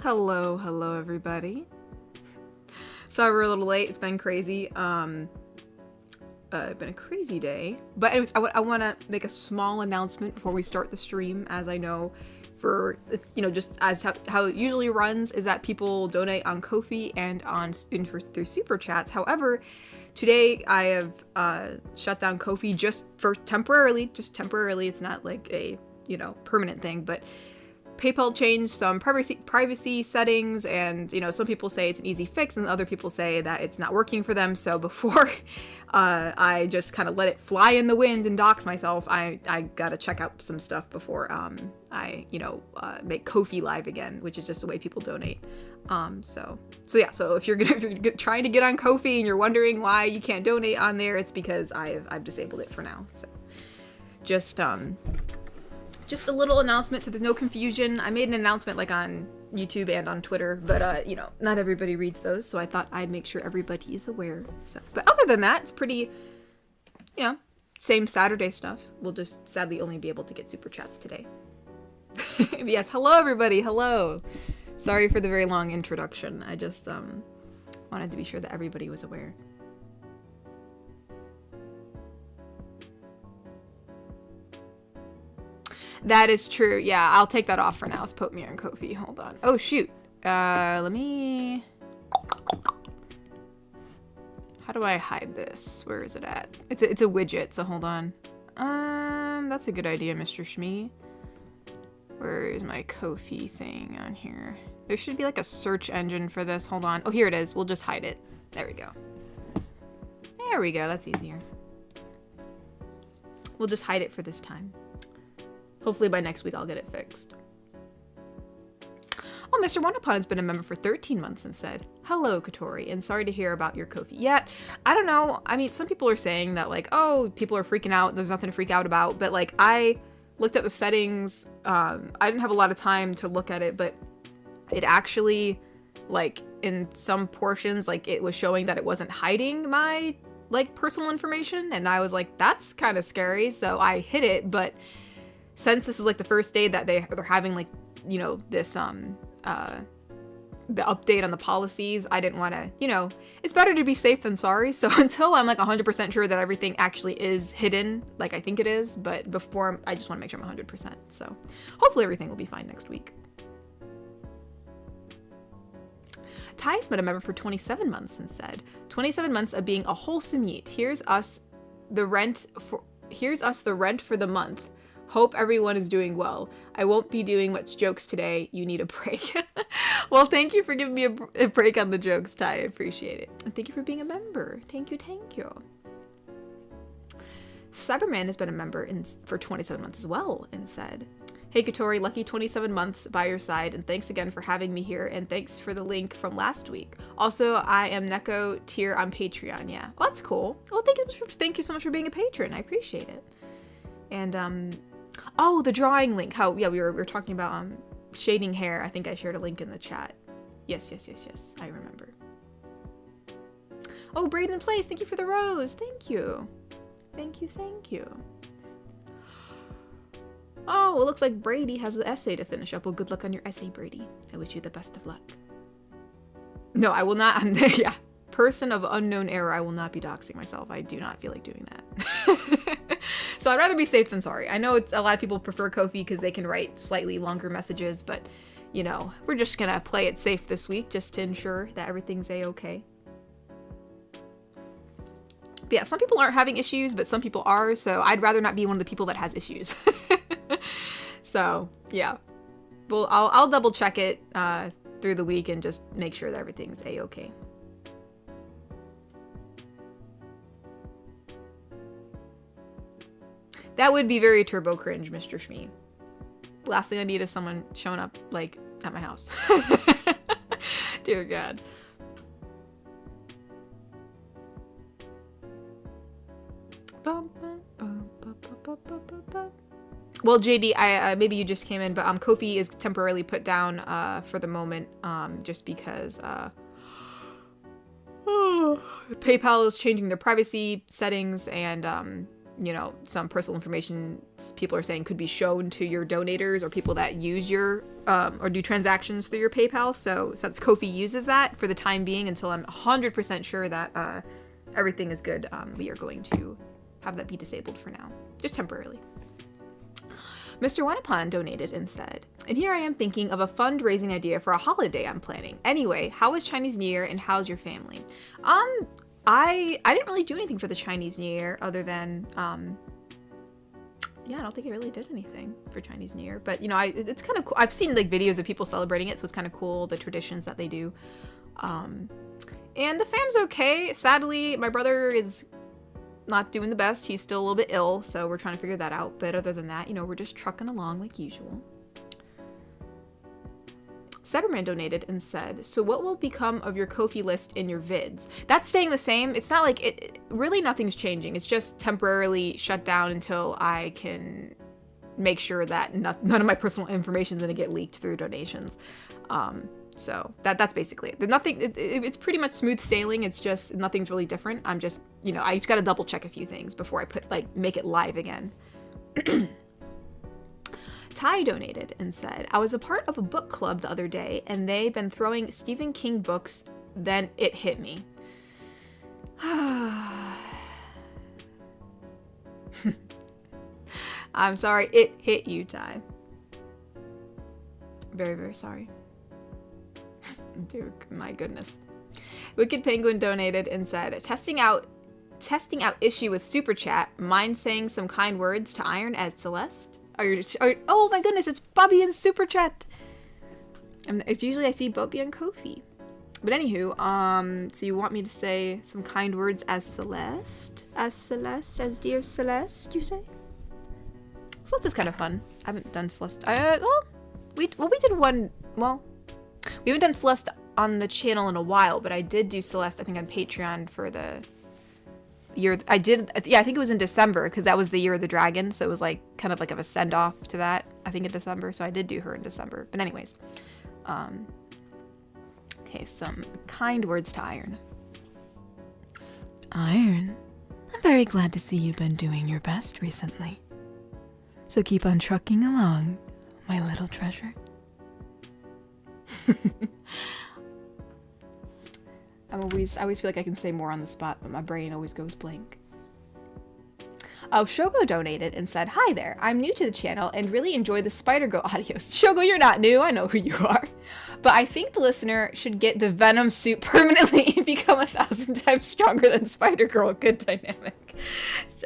Hello everybody. Sorry we're a little late. It's been crazy. Been a crazy day. But anyways, I want to make a small announcement before we start the stream, as I know for, just as how it usually runs is that people donate on Kofi and through super chats. However, today I have shut down Kofi just temporarily. It's not like a, permanent thing, but PayPal changed some privacy settings, and some people say it's an easy fix and other people say that it's not working for them. So before I just kind of let it fly in the wind and dox myself, I gotta check out some stuff before I make Kofi live again, which is just the way people donate. So if you're trying to get on Kofi and you're wondering why you can't donate on there, it's because I've disabled it for now. So just a little announcement so there's no confusion. I made an announcement like on YouTube and on Twitter, but not everybody reads those, so I thought I'd make sure everybody is aware. So, but other than that, it's pretty, same Saturday stuff. We'll just sadly only be able to get super chats today. Yes, hello everybody, hello. Sorry for the very long introduction. I just wanted to be sure that everybody was aware. That is true. Yeah, I'll take that off for now. It's put me on Kofi. Hold on. Oh, shoot. Let me... How do I hide this? Where is it at? It's a widget, so hold on. That's a good idea, Mr. Shmee. Where is my Kofi thing on here? There should be like a search engine for this. Hold on. Oh, here it is. We'll just hide it. There we go. There we go. That's easier. We'll just hide it for this time. Hopefully by next week I'll get it fixed. Oh, Mr. Wonderpon has been a member for 13 months and said, "Hello, Katori, and sorry to hear about your Kofi." Yeah, I don't know. I mean, some people are saying that like, oh, people are freaking out. There's nothing to freak out about. But like, I looked at the settings. I didn't have a lot of time to look at it, but it actually, like, in some portions, like, it was showing that it wasn't hiding my, like, personal information. And I was like, that's kind of scary. So I hid it, but since this is like the first day that they're having like, this, the update on the policies, I didn't want to, it's better to be safe than sorry. So until I'm like 100% sure that everything actually is hidden, like I think it is, but before, I just want to make sure I'm 100%. So hopefully everything will be fine next week. Ty's been a member for 27 months and said, 27 months of being a wholesome yeet. Here's us the rent for the month. Hope everyone is doing well. I won't be doing much jokes today. You need a break. Well, thank you for giving me a break on the jokes, Ty. I appreciate it. And thank you for being a member. Thank you. Cyberman has been a member for 27 months as well and said, "Hey Katori, lucky 27 months by your side, and thanks again for having me here, and thanks for the link from last week. Also, I am Neko tier on Patreon." Yeah, well, that's cool. Well, thank you so much for being a patron. I appreciate it. And oh, the drawing link. We were talking about shading hair. I think I shared a link in the chat. Yes. I remember. Oh, Braden Place, thank you for the rose. Thank you. Oh, it looks like Brady has the essay to finish up. Well, good luck on your essay, Brady. I wish you the best of luck. No, I will not. Yeah. Person of unknown error, I will not be doxing myself. I do not feel like doing that. So I'd rather be safe than sorry. I know a lot of people prefer Kofi because they can write slightly longer messages, but, we're just gonna play it safe this week just to ensure that everything's a-okay. But yeah, some people aren't having issues, but some people are, so I'd rather not be one of the people that has issues. So, yeah. Well, I'll double check it through the week and just make sure that everything's a-okay. That would be very turbo cringe, Mr. Shmee. Last thing I need is someone showing up, like, at my house. Dear God. Well, JD, maybe you just came in, but Kofi is temporarily put down for the moment, just because PayPal is changing their privacy settings, and some personal information people are saying could be shown to your donators or people that use your or do transactions through your PayPal. So since Kofi uses that for the time being until I'm 100% sure that everything is good, we are going to have that be disabled for now, just temporarily. Mr. Wanapon donated instead. And here I am thinking of a fundraising idea for a holiday I'm planning. Anyway, how was Chinese New Year and how's your family? I didn't really do anything for the Chinese New Year other than, I don't think I really did anything for Chinese New Year. But, it's kind of cool. I've seen, like, videos of people celebrating it, so it's kind of cool, the traditions that they do. And the fam's okay. Sadly, my brother is not doing the best. He's still a little bit ill, so we're trying to figure that out. But other than that, we're just trucking along like usual. Cyberman donated and said, so what will become of your Kofi list in your vids? That's staying the same. It's not like really nothing's changing. It's just temporarily shut down until I can make sure that none of my personal information is going to get leaked through donations. So that's basically it. There's nothing, it's pretty much smooth sailing. It's just, nothing's really different. I'm just, I just got to double check a few things before I make it live again. Ty donated and said, I was a part of a book club the other day and they've been throwing Stephen King books, then it hit me. I'm sorry it hit you, Ty. Very, very sorry. Dude, my goodness. Wicked Penguin donated and said, testing out issue with Super Chat. Mind saying some kind words to Aaand as Celeste? Oh my goodness, it's Bobby in Super Chat. And it's usually I see Bobby and Kofi. But anywho, so you want me to say some kind words as Celeste? As dear Celeste, you say? Celeste is kind of fun. I haven't done Celeste. We haven't done Celeste on the channel in a while, but I did do Celeste, I think, on Patreon for the year. I think it was in December, because that was the year of the dragon, so it was like kind of like a send-off to that, I think, in December, so I did do her in December. But anyways, okay, some kind words to Aaand. Aaand, I'm very glad to see you've been doing your best recently. So keep on trucking along, my little treasure. I always feel like I can say more on the spot, but my brain always goes blank. Oh, Shogo donated and said, hi there, I'm new to the channel and really enjoy the Spider-Girl audios. Shogo, you're not new, I know who you are. But I think the listener should get the Venom suit permanently and become 1,000 times stronger than Spider-Girl. Good dynamic.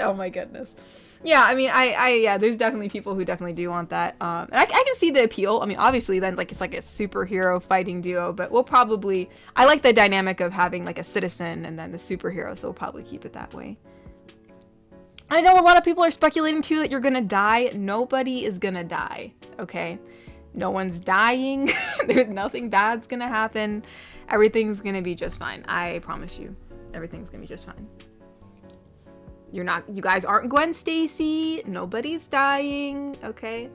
Oh my goodness. Yeah, I mean, yeah, there's definitely people who definitely do want that. And I can see the appeal. I mean, obviously then, like, it's like a superhero fighting duo, but I like the dynamic of having, like, a citizen and then the superhero, so we'll probably keep it that way. I know a lot of people are speculating, too, that you're gonna die. Nobody is gonna die, okay? No one's dying. There's nothing bad's gonna happen. Everything's gonna be just fine. I promise you. Everything's gonna be just fine. You guys aren't Gwen Stacy. Nobody's dying, okay?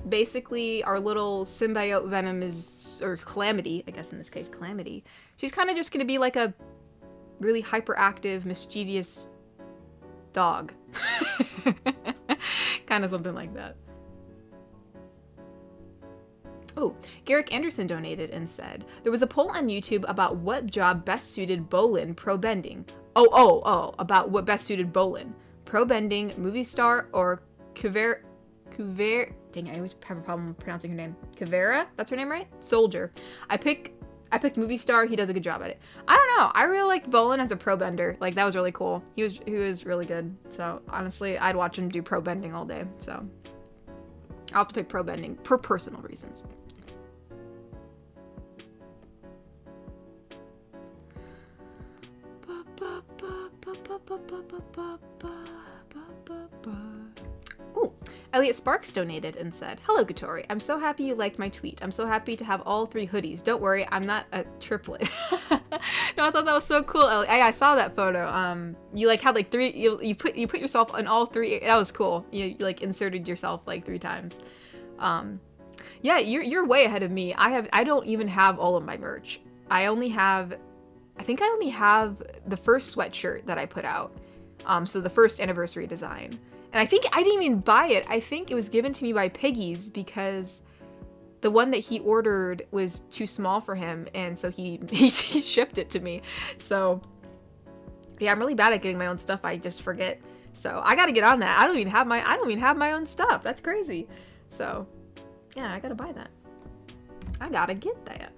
Basically, our little symbiote Venom or Calamity, I guess in this case, Calamity. She's kind of just gonna be like a really hyperactive, mischievous dog. Kind of something like that. Oh, Garrick Anderson donated and said, there was a poll on YouTube about what job best suited Bolin pro bending. Oh, about what best suited Bolin. Pro bending, movie star, or Kuvera. Dang, I always have a problem pronouncing her name. Kuvera? That's her name, right? Soldier. I picked movie star. He does a good job at it. I don't know. I really liked Bolin as a pro bender. Like, that was really cool. He was really good. So, honestly, I'd watch him do pro bending all day. So, I'll have to pick pro bending for personal reasons. Ooh, Elliot Sparks donated and said, hello, Gatori. I'm so happy you liked my tweet. I'm so happy to have all 3 hoodies. Don't worry, I'm not a triplet. No, I thought that was so cool, Elliot. I saw that photo. You like had like 3. You put yourself on all 3. That was cool. You like inserted yourself like 3 times. Yeah, you're way ahead of me. I don't even have all of my merch. I think I only have the first sweatshirt that I put out. So the first anniversary design. And I think I didn't even buy it. I think it was given to me by Piggy's because the one that he ordered was too small for him, and so he shipped it to me. So yeah, I'm really bad at getting my own stuff. I just forget. So I gotta get on that. I don't even have my own stuff. That's crazy. So yeah, I gotta buy that. I gotta get that.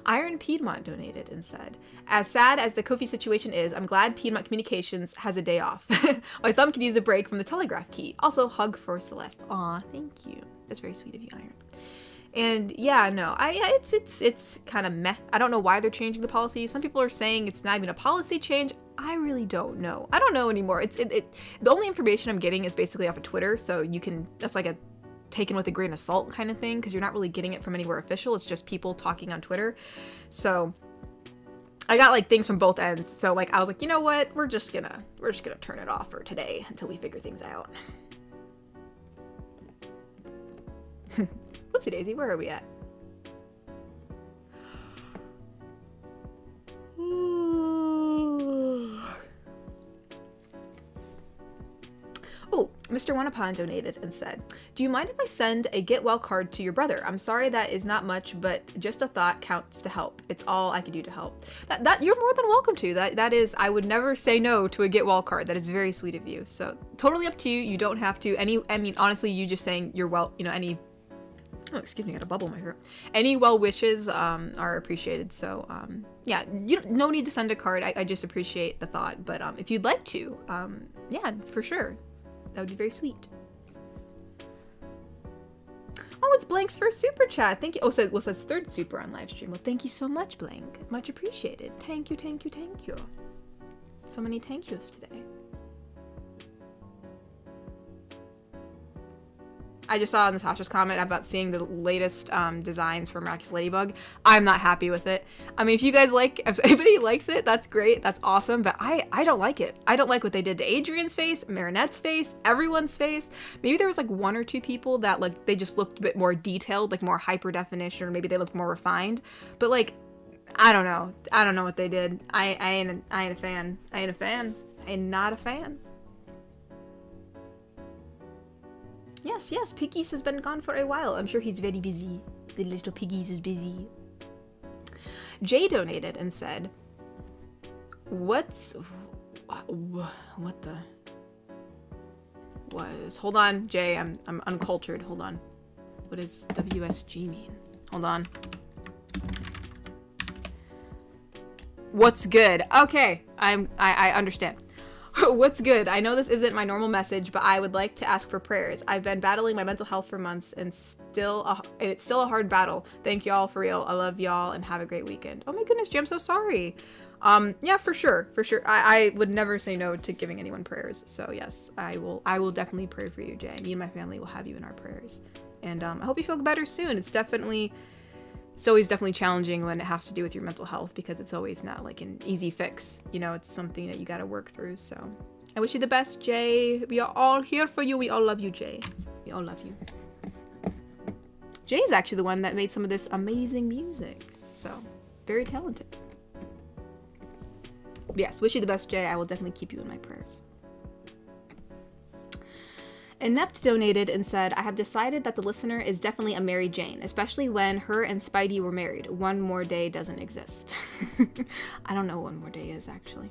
Iron Piedmont donated and said, as sad as the Kofi situation is, I'm glad Piedmont Communications has a day off. My thumb could use a break from the telegraph key. Also, hug for Celeste. Aw, thank you. That's very sweet of you, Iron. And yeah, no, it's kind of meh. I don't know why they're changing the policy. Some people are saying it's not even a policy change. I really don't know. I don't know anymore. The only information I'm getting is basically off of Twitter, so that's like a taken with a grain of salt kind of thing, because you're not really getting it from anywhere official. It's just people talking on Twitter. So I got like things from both ends. So like I was like, you know what? We're just gonna turn it off for today until we figure things out. Whoopsie daisy, where are we at? Oh, Mr. Wanapon donated and said, do you mind if I send a get well card to your brother? I'm sorry that is not much, but just a thought counts to help. It's all I can do to help. That you're more than welcome to. That is, I would never say no to a get well card. That is very sweet of you. So totally up to you. You don't have to. I mean, honestly, you just saying you're well, oh, excuse me, I got a bubble in my throat. Any well wishes are appreciated. So yeah, no need to send a card. I just appreciate the thought. But if you'd like to, yeah, for sure. That would be very sweet. Oh, it's Blank's first super chat. Thank you. Oh, says third super on live stream. Well, thank you so much, Blank. Much appreciated. Thank you, thank you, thank you. So many thank yous today. I just saw Natasha's comment about seeing the latest designs for Miraculous Ladybug. I'm not happy with it. I mean, if anybody likes it, that's great. That's awesome. But I don't like it. I don't like what they did to Adrian's face, Marinette's face, everyone's face. Maybe there was like one or two people that like, they just looked a bit more detailed, like more hyper definition, or maybe they looked more refined. But like, I don't know. I don't know what they did. I ain't a fan. I ain't a fan. I am not a fan. Yes, Piggies has been gone for a while. I'm sure he's very busy. The little Piggies is busy. Jay donated and said, hold on, Jay, I'm uncultured. Hold on. What does WSG mean? Hold on. What's good? Okay, I understand. What's good? I know this isn't my normal message, but I would like to ask for prayers. I've been battling my mental health for months, and it's still a hard battle. Thank y'all for real. I love y'all, and have a great weekend. Oh my goodness, Jay, I'm so sorry. Yeah, for sure. I would never say no to giving anyone prayers. So yes, I will definitely pray for you, Jay. Me and my family will have you in our prayers, and I hope you feel better soon. It's always definitely challenging when it has to do with your mental health, because it's always not like an easy fix. You know, it's something that you got to work through. So I wish you the best, Jay. We are all here for you. We all love you, Jay. We all love you. Jay's actually the one that made some of this amazing music. So very talented. But yes, wish you the best, Jay. I will definitely keep you in my prayers. Inept donated and said, I have decided that the listener is definitely a Mary Jane, especially when her and Spidey were married. One More Day doesn't exist. I don't know what One More Day is, actually.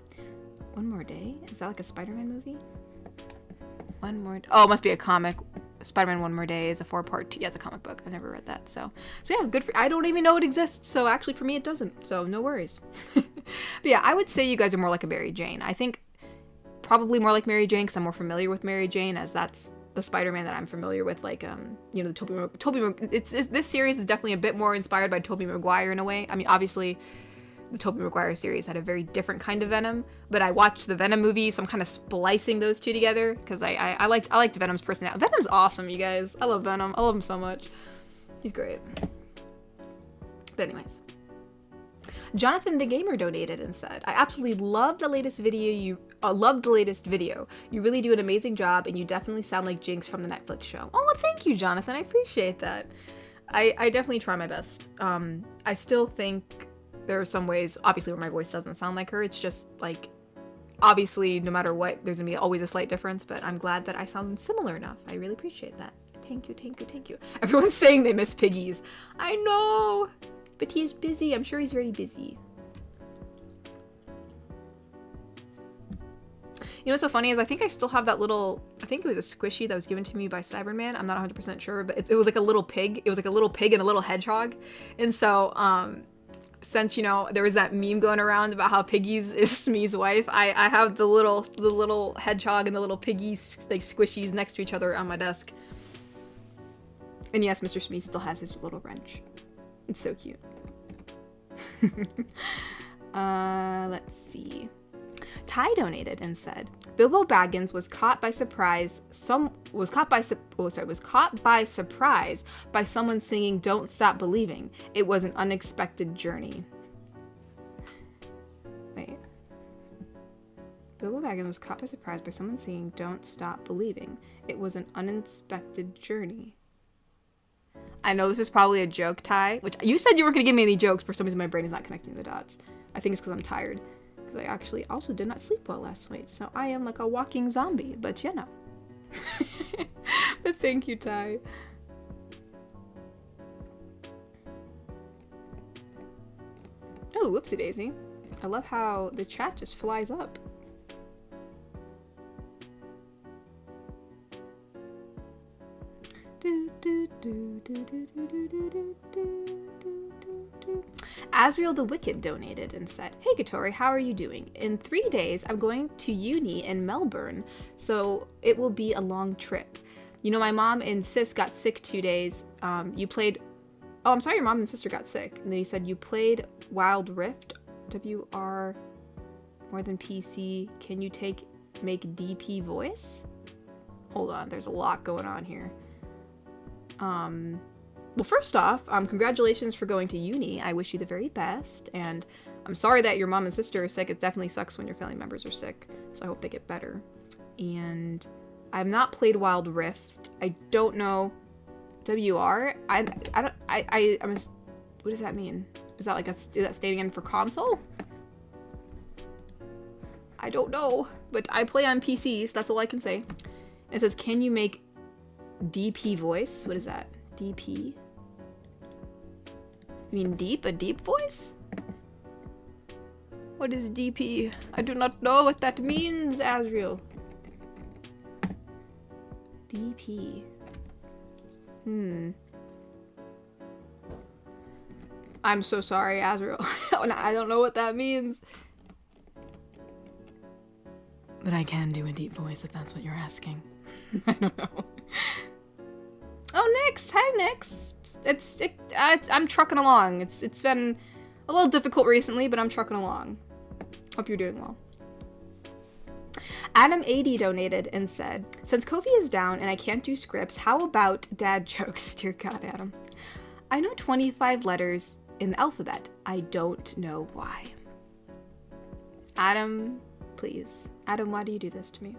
One More Day? Is that like a Spider-Man movie? Oh, it must be a comic. Spider-Man One More Day is a 4-part. Yeah, it's a comic book. I've never read that. So yeah, good for. I don't even know it exists. So actually, for me, it doesn't. So no worries. But yeah, I would say you guys are more like a Mary Jane. I think probably more like Mary Jane because I'm more familiar with Mary Jane, as that's the Spider-Man that I'm familiar with. Like, the this series is definitely a bit more inspired by Tobey Maguire in a way. I mean, obviously, the Tobey Maguire series had a very different kind of Venom, but I watched the Venom movie, so I'm kind of splicing those two together because I liked Venom's personality. Venom's awesome, you guys. I love Venom. I love him so much. He's great. But anyways, Jonathan the Gamer donated and said, I absolutely love the latest video. Loved the latest video. You really do an amazing job, and you definitely sound like Jinx from the Netflix show. Oh, well, thank you, Jonathan. I appreciate that. I definitely try my best. I still think There are some ways, obviously, where my voice doesn't sound like her. It's just like, obviously, no matter what, there's gonna be always a slight difference, but I'm glad that I sound similar enough. I really appreciate that. Thank you, thank you, thank you. Everyone's saying they miss Piggies. I know, but he's busy. I'm sure he's very busy. You know what's so funny is I think I still have that little, I think it was a squishy that was given to me by Cyberman. I'm not 100% sure, but it was like a little pig. It was like a little pig and a little hedgehog. And so, since, you know, there was that meme going around about how Piggies is Smee's wife, I have the little hedgehog and the little piggies, like squishies next to each other on my desk. And yes, Mr. Smee still has his little wrench. It's so cute. Let's see. Ty donated and said, Bilbo Baggins was caught by surprise. Was caught by surprise by someone singing "Don't Stop Believing." It was an unexpected journey. Wait. Bilbo Baggins was caught by surprise by someone singing "Don't Stop Believing." It was an unexpected journey. I know this is probably a joke, Ty, which you said you weren't going to give me any jokes. For some reason, my brain is not connecting the dots. I think it's because I'm tired. Because I actually also did not sleep well last night, so I am like a walking zombie, but you know. But thank you, Ty. Oh, whoopsie daisy. I love how the chat just flies up. Azriel the Wicked donated and said, Hey Katori, how are you doing? In 3 days, I'm going to uni in Melbourne, so it will be a long trip. You know, my mom and sis got sick 2 days. You played... Oh, I'm sorry your mom and sister got sick. And then he said, you played Wild Rift, WR, more than PC. Can you make DP voice? Hold on, there's a lot going on here. Well, first off, congratulations for going to uni. I wish you the very best, and I'm sorry that your mom and sister are sick. It definitely sucks when your family members are sick, so I hope they get better. And I've not played Wild Rift. I don't know WR. What does that mean? Is that like is that stating in for console? I don't know, but I play on PCs. So that's all I can say. It says, can you make DP voice? What is that? DP? I mean deep? A deep voice? What is DP? I do not know what that means, Azriel. DP. I'm so sorry, Azriel. I don't know what that means. But I can do a deep voice if that's what you're asking. I don't know. Oh, Nix! Hi, Nix! I'm trucking along. It's been a little difficult recently, but I'm trucking along. Hope you're doing well. Adam 80 donated and said, since Kofi is down and I can't do scripts, how about dad jokes? Dear God, Adam. I know 25 letters in the alphabet. I don't know why. Adam, please. Adam, why do you do this to me?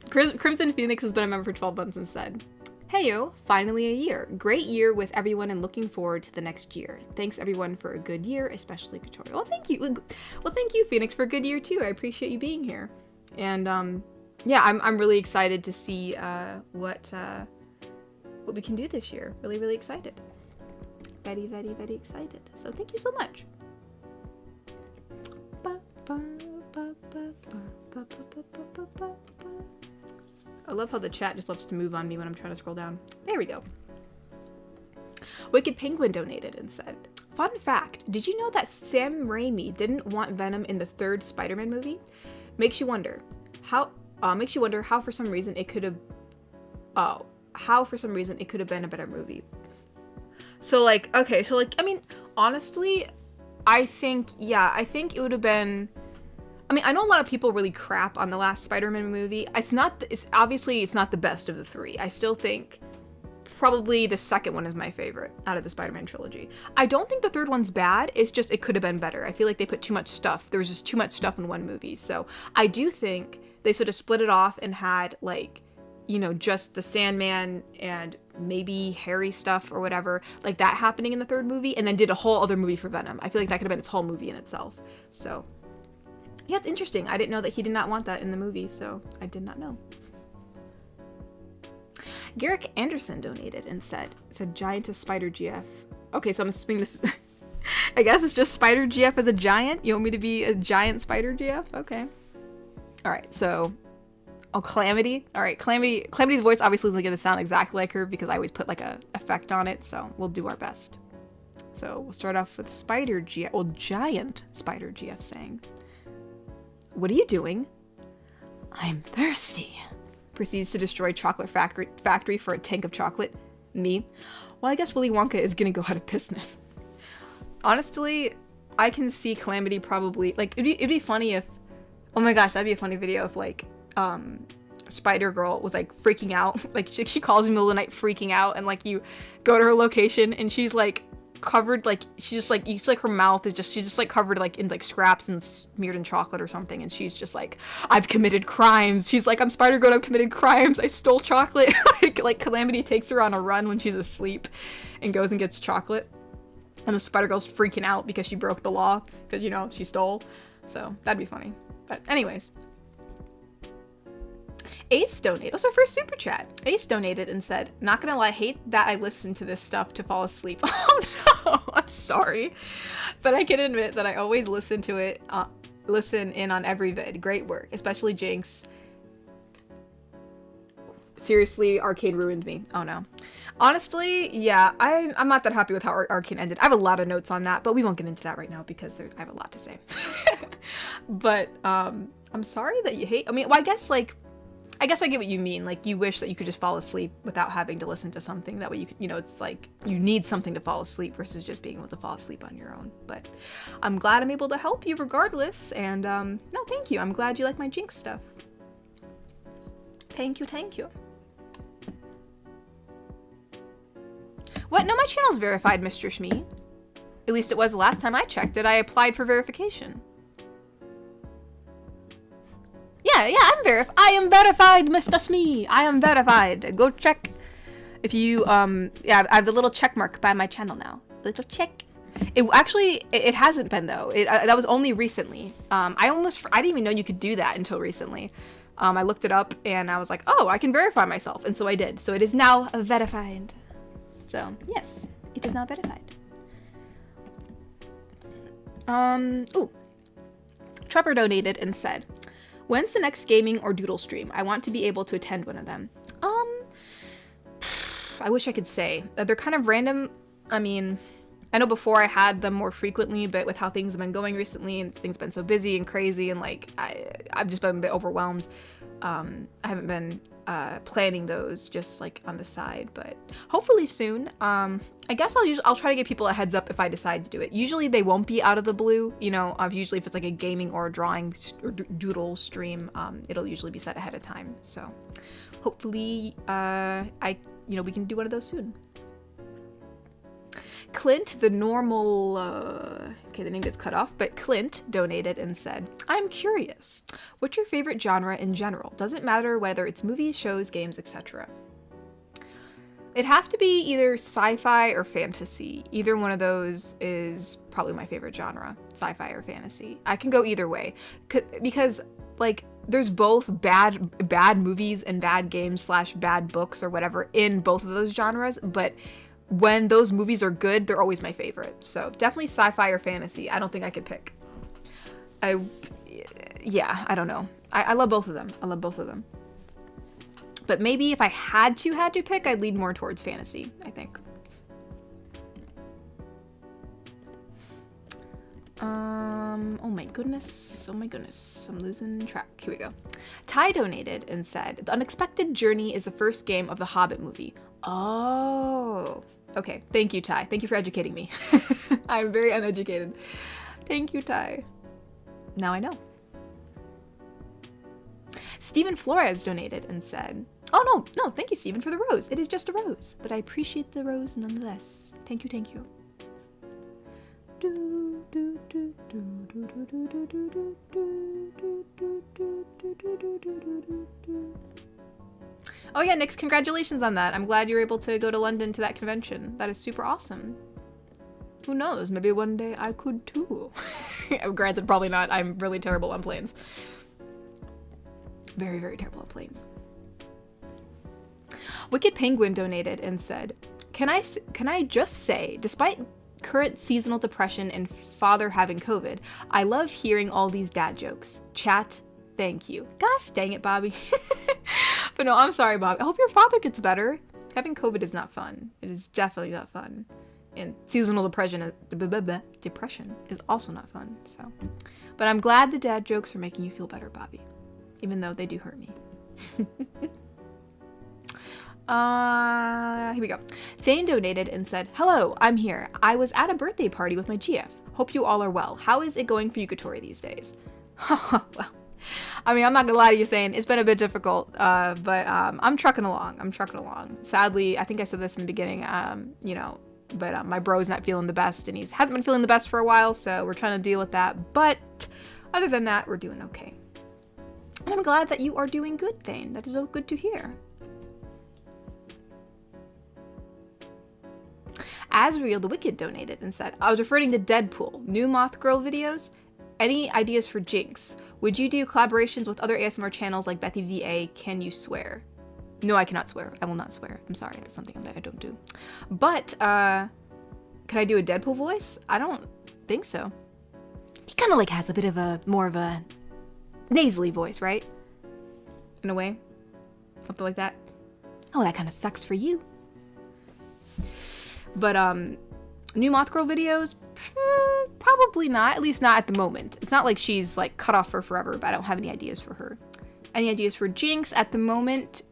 Crimson Phoenix has been a member for 12 months and said, Heyo, finally a year. Great year with everyone and looking forward to the next year. Thanks everyone for a good year, especially Katori. Well, thank you. Well, thank you, Phoenix, for a good year too. I appreciate you being here. And yeah, I'm really excited to see what we can do this year. Really, really excited. Very, very, very excited. So thank you so much. I love how the chat just loves to move on me when I'm trying to scroll down. There we go. Wicked Penguin donated and said, fun fact, did you know that Sam Raimi didn't want Venom in the third Spider-Man movie? Makes you wonder how for some reason it could have been a better movie. So like, okay, so like, I mean, honestly, I think it would have been, I mean, I know a lot of people really crap on the last Spider-Man movie. It's obviously not the best of the three. I still think probably the second one is my favorite out of the Spider-Man trilogy. I don't think the third one's bad. It's just, it could have been better. I feel like they put too much stuff. There was just too much stuff in one movie. So I do think they sort of split it off and had like you know, just the Sandman and maybe Harry stuff or whatever, like that happening in the third movie, and then did a whole other movie for Venom. I feel like that could have been its whole movie in itself. So, yeah, it's interesting. I didn't know that he did not want that in the movie, so I did not know. Garrick Anderson donated and said giantess Spider GF. Okay, so I'm assuming this I guess it's just Spider GF as a giant. You want me to be a giant Spider GF? Okay. Alright, so Calamity. Alright, Calamity's voice obviously isn't gonna sound exactly like her because I always put like a effect on it, so we'll do our best. So we'll start off with Spider GF, well, giant Spider GF saying, "What are you doing?" "I'm thirsty." Proceeds to destroy chocolate factory for a tank of chocolate. Me. Well, I guess Willy Wonka is gonna go out of business. Honestly, I can see Calamity probably, like, it'd be funny if, oh my gosh, that'd be a funny video if, like, Spider Girl was, like, freaking out. Like, she calls you in the middle of the night freaking out, and, like, you go to her location, and she's, like, covered, like, she's just, like, you see, like, her mouth is just, she's just, like, covered, like, in, like, scraps and smeared in chocolate or something, and she's just, like, "I've committed crimes." She's like, "I'm Spider Girl, I've committed crimes, I stole chocolate." like, Calamity takes her on a run when she's asleep, and goes and gets chocolate. And the Spider Girl's freaking out because she broke the law, because, you know, she stole. So, that'd be funny. But, anyways. Ace donated. Oh, so first super chat. Ace donated and said, "Not gonna lie, hate that I listen to this stuff to fall asleep." Oh no, I'm sorry. But I can admit that I always listen to it, listen in on every vid. Great work, especially Jinx. Seriously, Arcane ruined me. Oh no. Honestly, yeah, I'm not that happy with how Arcane ended. I have a lot of notes on that, but we won't get into that right now because I have a lot to say. But, I'm sorry that you hate, I mean, well, I guess I get what you mean. Like, you wish that you could just fall asleep without having to listen to something. That way you could, you know, it's like you need something to fall asleep versus just being able to fall asleep on your own. But I'm glad I'm able to help you regardless. And, no, thank you. I'm glad you like my Jinx stuff. Thank you, thank you. What? No, my channel's verified, Mr. Shmee. At least it was the last time I checked it. I applied for verification. Yeah, I am verified, Mr. Smee. I am verified. Go check. If you, yeah, I have the little check mark by my channel now. Little check. It hasn't been, though. That was only recently. I didn't even know you could do that until recently. I looked it up, and I was like, oh, I can verify myself, and so I did. So it is now verified. So, yes, it is now verified. Ooh. Trevor donated and said, "When's the next gaming or doodle stream? I want to be able to attend one of them." I wish I could say. They're kind of random. I mean, I know before I had them more frequently, but with how things have been going recently and things have been so busy and crazy and like, I've just been a bit overwhelmed. I haven't been planning those just like on the side, but hopefully soon. I guess I'll try to give people a heads up if I decide to do it. Usually they won't be out of the blue, you know. Usually if it's like a gaming or a drawing or doodle stream, it'll usually be set ahead of time. So hopefully, we can do one of those soon. Clint, the normal, okay, the name gets cut off, but Clint donated and said, "I'm curious, what's your favorite genre in general? Doesn't matter whether it's movies, shows, games, etc." It'd have to be either sci-fi or fantasy. Either one of those is probably my favorite genre, sci-fi or fantasy. I can go either way, because, like, there's both bad movies and bad games / bad books or whatever in both of those genres, but when those movies are good, they're always my favorite. So definitely sci-fi or fantasy. I don't think I could pick. Yeah, I don't know. I love both of them. I love both of them. But maybe if I had to pick, I'd lean more towards fantasy, I think. Oh my goodness. I'm losing track. Here we go. Ty donated and said, "The Unexpected Journey is the first game of the Hobbit movie." Oh. Okay, thank you, Ty. Thank you for educating me. I'm very uneducated. Thank you, Ty. Now I know. Stephen Flores donated and said, "Oh, no, thank you, Stephen, for the rose. It is just a rose, but I appreciate the rose nonetheless. Thank you, thank you." Oh yeah, Nix, congratulations on that. I'm glad you're able to go to London to that convention. That is super awesome. Who knows? Maybe one day I could too. Granted, probably not. I'm really terrible on planes. Very, very terrible on planes. Wicked Penguin donated and said, Can I just say, despite current seasonal depression and father having COVID, I love hearing all these dad jokes. Chat, thank you. Gosh dang it, Bobby. But no, I'm sorry, Bob. I hope your father gets better. Having COVID is not fun. It is definitely not fun. And seasonal depression is also not fun. So, but I'm glad the dad jokes are making you feel better, Bobby. Even though they do hurt me. Here we go. Thane donated and said, Hello, I'm here. I was at a birthday party with my GF. Hope you all are well. How is it going for Yukatori these days? Well, I mean, I'm not gonna lie to you, Thane. It's been a bit difficult, but I'm trucking along. Sadly, I think I said this in the beginning, you know, but my bro's not feeling the best, and he hasn't been feeling the best for a while, so we're trying to deal with that. But other than that, we're doing okay. And I'm glad that you are doing good, Thane. That is so good to hear. Azriel the Wicked donated and said, I was referring to Deadpool. New Moth Girl videos? Any ideas for Jinx? Would you do collaborations with other ASMR channels like Bethy VA? Can you swear? No, I cannot swear. I will not swear. I'm sorry. That's something that I don't do. But, can I do a Deadpool voice? I don't think so. He kind of like has a bit of a, more of a nasally voice, right? In a way. Something like that. Oh, that kind of sucks for you. But, new Moth Girl videos? Probably not. At least not at the moment. It's not like she's, like, cut off for forever, but I don't have any ideas for her. Any ideas for Jinx? At the moment,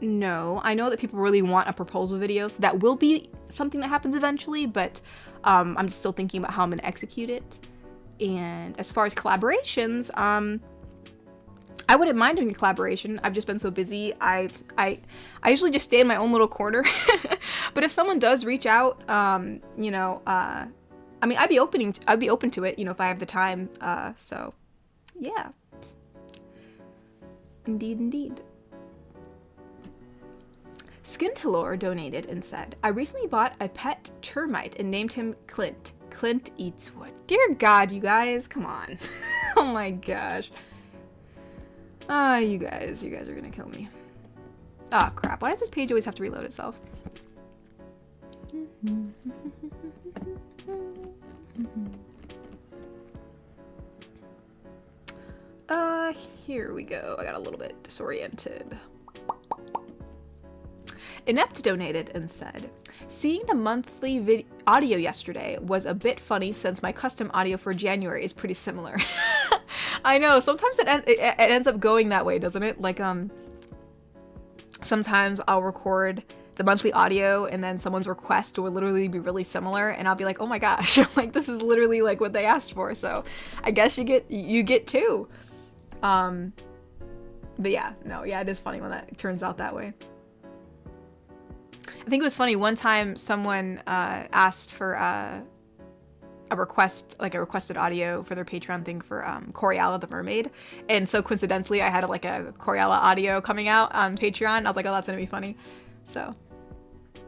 no. I know that people really want a proposal video, so that will be something that happens eventually, but I'm just still thinking about how I'm going to execute it. And as far as collaborations, I wouldn't mind doing a collaboration. I've just been so busy. I usually just stay in my own little corner. But if someone does reach out, you know, I mean, I'd be open to it, you know, if I have the time. So, yeah. Indeed, indeed. Skintalore donated and said, I recently bought a pet termite and named him Clint. Clint eats wood. Dear God, you guys, come on. Oh my gosh. You guys are gonna kill me. Ah, crap. Why does this page always have to reload itself? Here we go. I got a little bit disoriented. Inept donated and said, seeing the monthly audio yesterday was a bit funny since my custom audio for January is pretty similar. I know, sometimes it ends up going that way, doesn't it? Like, sometimes I'll record the monthly audio and then someone's request will literally be really similar and I'll be like, oh my gosh, like this is literally like what they asked for, so I guess you get two. But yeah, no, yeah, it is funny when that turns out that way. I think it was funny, one time someone asked for a requested audio for their Patreon thing for Corialla the Mermaid, and so coincidentally I had like a Corialla audio coming out on Patreon. I was like, oh, that's gonna be funny. So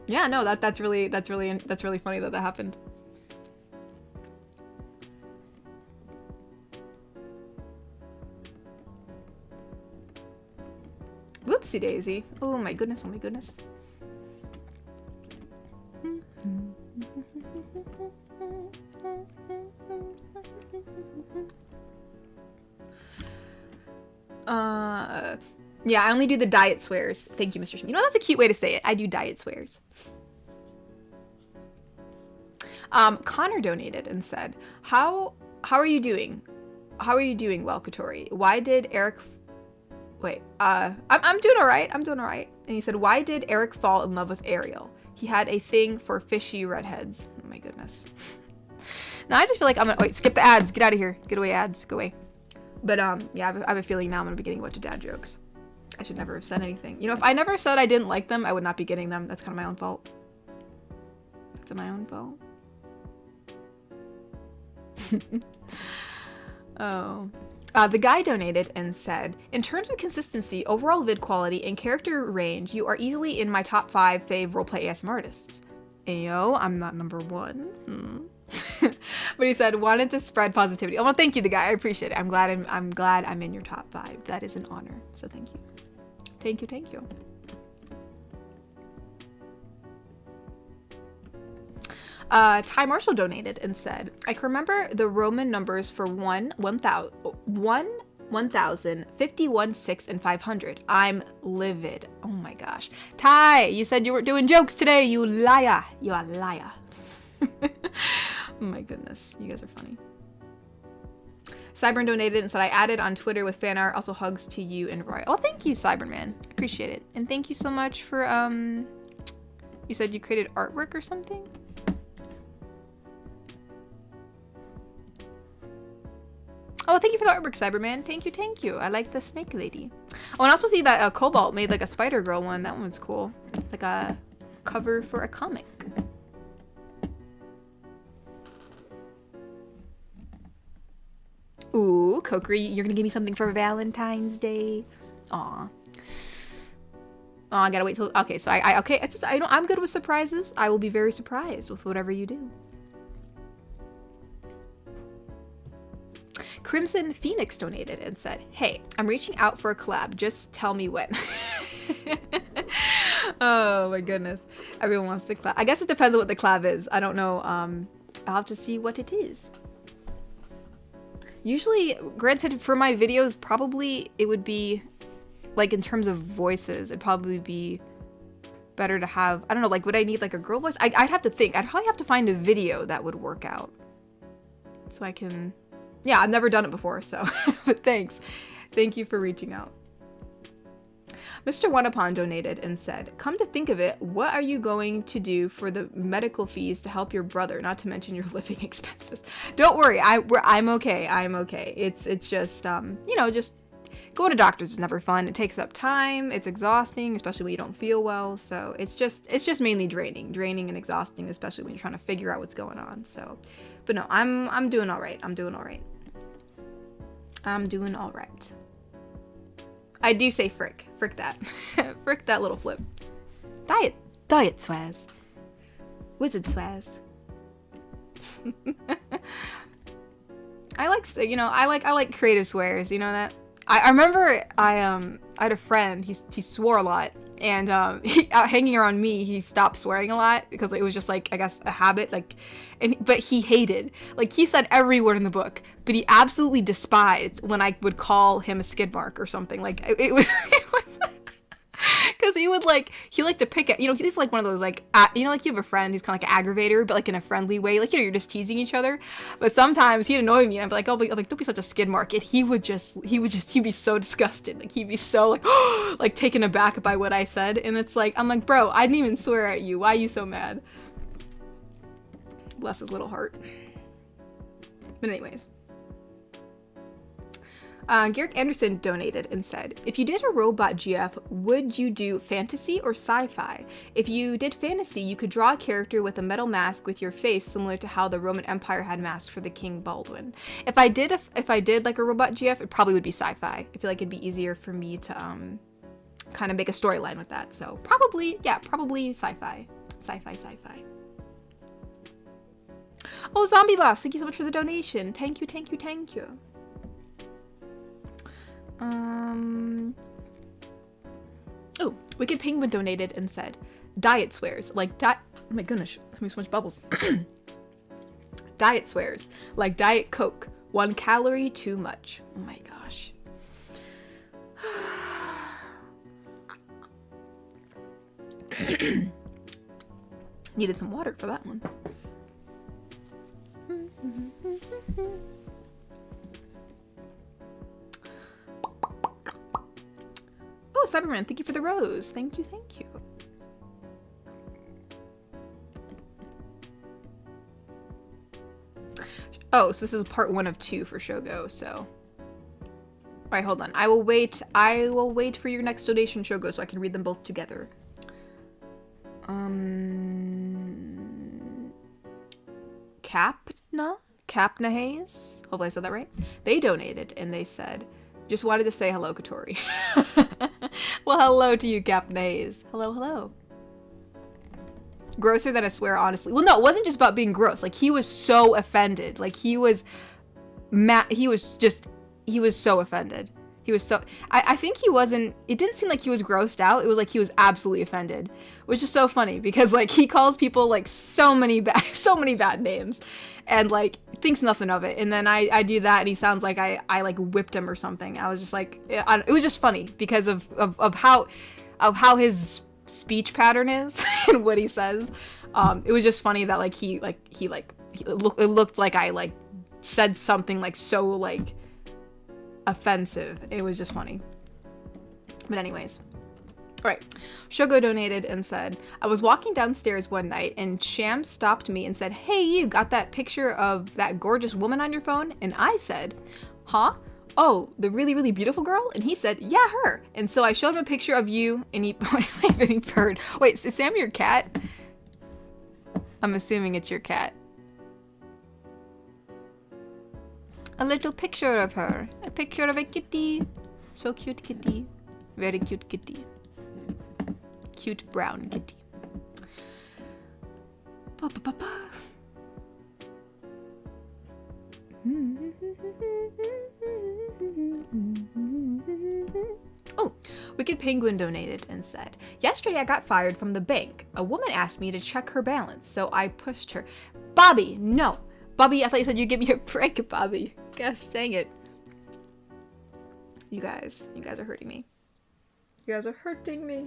yeah, no, that's really funny that happened. Whoopsie daisy. Oh my goodness, oh my goodness. Yeah, I only do the diet swears. Thank you, Mr. Schmidt. You know, that's a cute way to say it. I do diet swears. Connor donated and said, how are you doing? How are you doing, Welkatori? Why did Eric... Wait, I'm doing alright. I'm doing alright. And he said, why did Eric fall in love with Ariel? He had a thing for fishy redheads. Oh my goodness. Now I just feel like I'm gonna... Wait, skip the ads. Get out of here. Get away, ads. Go away. But, yeah, I have a feeling now I'm gonna be getting a bunch of dad jokes. I should never have said anything. You know, if I never said I didn't like them, I would not be getting them. That's kind of my own fault. That's my own fault. Oh. The guy donated and said, in terms of consistency, overall vid quality, and character range, you are easily in my top 5 fave roleplay ASM artists. Ayo, I'm not number 1. But he said, wanted to spread positivity. Oh, well, thank you, the guy. I appreciate it. I'm glad I'm in your top 5. That is an honor. So thank you. Thank you, thank you. Ty Marshall donated and said, I can remember the Roman numbers for 1, 1,000, 51, 6, and 500. I'm livid. Oh my gosh. Ty, you said you were doing jokes today, you liar. You are a liar. Oh my goodness. You guys are funny. Cyburn donated and said, I added on Twitter with fan art. Also hugs to you and Roy. Oh, thank you, Cyburn man. Appreciate it. And thank you so much for, you said you created artwork or something? Oh, thank you for the artwork, Cyberman. Thank you, thank you. I like the snake lady. Oh, and I also see that Cobalt made like a Spider Girl one. That one's cool. Like a cover for a comic. Ooh, Kokiri, you're gonna give me something for Valentine's Day. Aw. Oh, I gotta wait till. Okay, so okay. It's just, I know I'm good with surprises. I will be very surprised with whatever you do. Crimson Phoenix donated and said, hey, I'm reaching out for a collab. Just tell me when. Oh my goodness. Everyone wants to collab. I guess it depends on what the collab is. I don't know. I'll have to see what it is. Usually, granted, for my videos, probably it would be, like, in terms of voices, it'd probably be better to have, I don't know, like, would I need, like, a girl voice? I'd have to think. I'd probably have to find a video that would work out. So I can... Yeah, I've never done it before, so... But thanks. Thank you for reaching out. Mr. Oneupon donated and said, come to think of it, what are you going to do for the medical fees to help your brother, not to mention your living expenses? Don't worry, I'm okay, I'm okay. It's just, you know, just going to doctors is never fun. It takes up time, it's exhausting, especially when you don't feel well, so it's just mainly draining and exhausting, especially when you're trying to figure out what's going on, so... But no, I'm doing all right. I'm doing all right. I'm doing all right. I do say frick. Frick that. Frick that little flip. Diet swaz. Wizard swaz. I like creative swears, you know that? I remember I had a friend, he swore a lot, and hanging around me, he stopped swearing a lot because it was just like, I guess, a habit, like, but he hated, like, he said every word in the book, but he absolutely despised when I would call him a skid mark or something, like, it was because he liked to pick it, you know, he's like one of those, like, you know, like you have a friend who's kind of like an aggravator, but like in a friendly way, like, you know, you're just teasing each other, but sometimes he'd annoy me, and I'd be like, oh, don't be such a skid mark, and he'd be so disgusted, like, he'd be so, like, like, taken aback by what I said, and it's like, I'm like, bro, I didn't even swear at you, why are you so mad? Bless his little heart. But anyways. Garrick Anderson donated and said, if you did a robot GF, would you do fantasy or sci-fi? If you did fantasy, you could draw a character with a metal mask with your face, similar to how the Roman Empire had masks for the King Baldwin. If I did like a robot GF, it probably would be sci-fi. I feel like it'd be easier for me to kind of make a storyline with that. So probably sci-fi. Sci-fi. Oh, Zombie Boss, thank you so much for the donation. Thank you. Oh, Wicked Penguin donated and said, diet swears, like oh my goodness, having so much bubbles. Diet swears, like Diet Coke, 1 calorie too much. Oh my gosh. Needed some water for that one. Oh, Cyberman, thank you for the rose. Thank you. Oh, so this is part 1 of 2 for Shogo, so. Alright, hold on. I will wait for your next donation, Shogo, so I can read them both together. Capna? Capnahays, hopefully I said that right. They donated and they said, just wanted to say hello, Katori. Well, hello to you, Capnahays. Hello, hello. Grosser than I swear, honestly. Well, no, it wasn't just about being gross. Like, he was so offended. Like, he was so offended. He was so, I think he wasn't, it didn't seem like he was grossed out. It was like he was absolutely offended, which is so funny because like he calls people like so many bad names and like thinks nothing of it. And then I do that and he sounds like I like whipped him or something. I was just like, it was just funny because of how his speech pattern is and what he says. It was just funny that like it looked like I like said something like so like offensive. It was just funny. But anyways. Alright. Shogo donated and said, I was walking downstairs one night and Sham stopped me and said, hey, you got that picture of that gorgeous woman on your phone? And I said, huh? Oh, the really, really beautiful girl? And he said, yeah, her. And so I showed him a picture of you and he purred. Wait, is Sam your cat? I'm assuming it's your cat. A little picture of her. A picture of a kitty. So cute kitty. Very cute kitty. Cute brown kitty. Ba, ba, ba, ba. Oh, Wicked Penguin donated and said, yesterday I got fired from the bank. A woman asked me to check her balance, so I pushed her. Bobby, no. Bobby, I thought you said you'd give me a break, Bobby. Gosh dang it. You guys are hurting me. You guys are hurting me.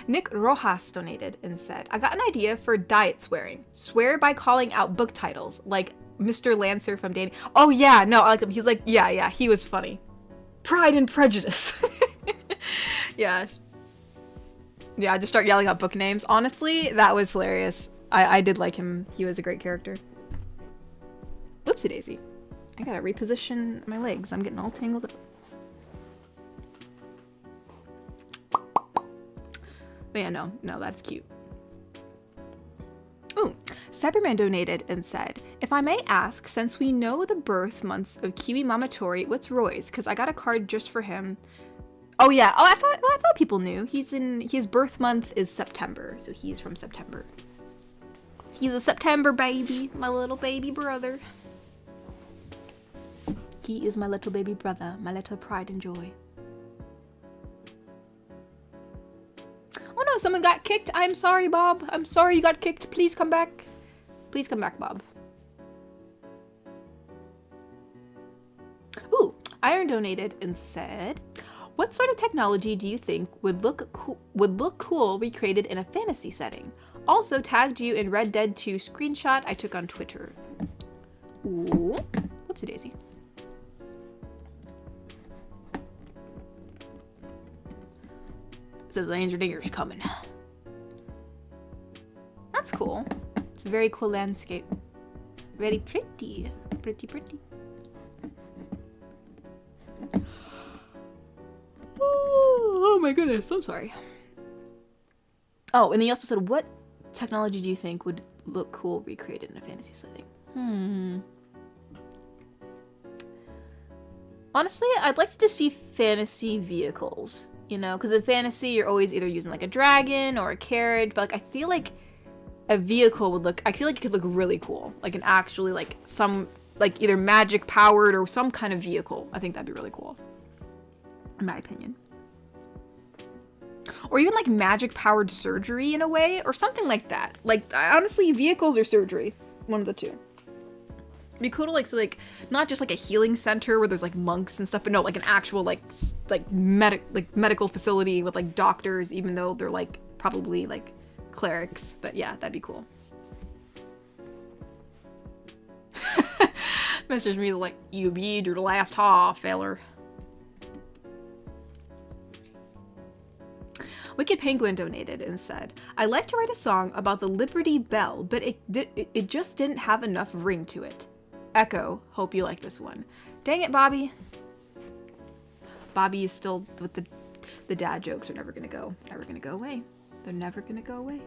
Nick Rojas donated and said, I got an idea for diet swearing. Swear by calling out book titles, like Mr. Lancer from Dating. Oh yeah, no, I like him. He's like, yeah, he was funny. Pride and Prejudice. Yeah, just start yelling out book names. Honestly, that was hilarious. I did like him. He was a great character. Whoopsie daisy. I gotta reposition my legs. I'm getting all tangled up. But yeah, no, that's cute. Ooh, Cyberman donated and said, if I may ask, since we know the birth months of Kiwi Mama Tori, what's Roy's? Because I got a card just for him. Oh yeah. Oh, I thought people knew. His birth month is September, so he's from September. He's a September baby, my little baby brother. He is my little baby brother, my little pride and joy. Oh no, someone got kicked. I'm sorry, Bob. I'm sorry you got kicked. Please come back. Please come back, Bob. Ooh, Iron donated and said, what sort of technology do you think would look cool recreated in a fantasy setting? Also tagged you in Red Dead 2 screenshot I took on Twitter. Ooh, whoopsie daisy. It says the engineer's coming. That's cool. It's a very cool landscape. Very pretty. Pretty. Oh my goodness, I'm sorry. Oh, and he also said, what technology do you think would look cool recreated in a fantasy setting? Honestly, I'd like to just see fantasy vehicles, you know? Because in fantasy, you're always either using like a dragon or a carriage, but like I feel like a vehicle would look, I feel like it could look really cool. Like an actually like some, like either magic powered or some kind of vehicle. I think that'd be really cool. In my opinion. Or even like magic powered surgery in a way or something like that. Like honestly, vehicles or surgery, one of the two. It'd be cool to like, so like not just like a healing center where there's like monks and stuff, but no, like an actual like medical facility with like doctors, even though they're like probably like clerics. But yeah, that'd be cool. Mr. Schmee's like, you beat your last half, feller. Wicked Penguin donated and said, I'd like to write a song about the Liberty Bell, but it just didn't have enough ring to it. Echo, hope you like this one. Dang it, Bobby. Bobby is still with the dad jokes are never gonna go away. They're never gonna go away.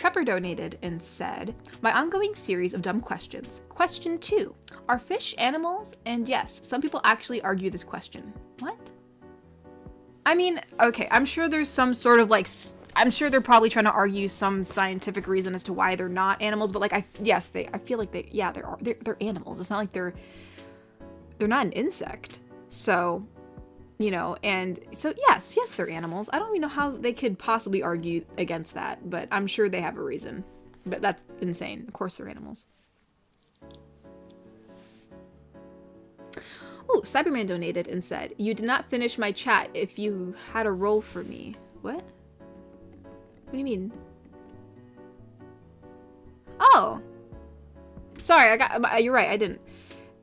Trepper donated and said, my ongoing series of dumb questions. Question 2. Are fish animals? And yes, some people actually argue this question. What? I mean, okay, I'm sure there's some sort of like, I'm sure they're probably trying to argue some scientific reason as to why they're not animals, but like, I feel like they're animals. It's not like they're not an insect. So, you know, and so yes, they're animals. I don't even know how they could possibly argue against that, but I'm sure they have a reason. But that's insane. Of course they're animals. Ooh, Cyberman donated and said, you did not finish my chat if you had a role for me. What? What do you mean? Oh. Sorry, you're right, I didn't.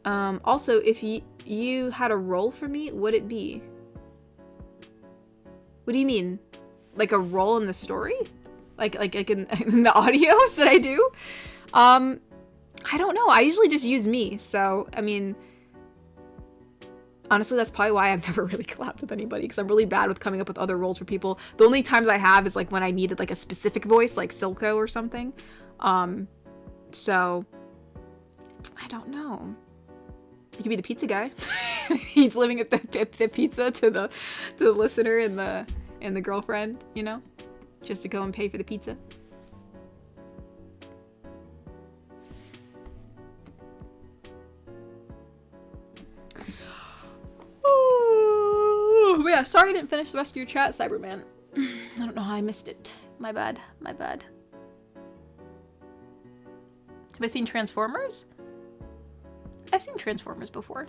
Also, if you had a role for me, would it be? What do you mean? Like a role in the story? Like in the audios that I do? I don't know. I usually just use me. So, I mean, honestly, that's probably why I've never really collabed with anybody, because I'm really bad with coming up with other roles for people. The only times I have is like when I needed like a specific voice, like Silco or something. So I don't know. You could be the pizza guy. He's living at the pizza to the listener and the girlfriend, you know, just to go and pay for the pizza. Oh, yeah, sorry I didn't finish the rest of your chat, Cyberman. I don't know how I missed it. My bad. My bad. Have I seen Transformers? I've seen Transformers before.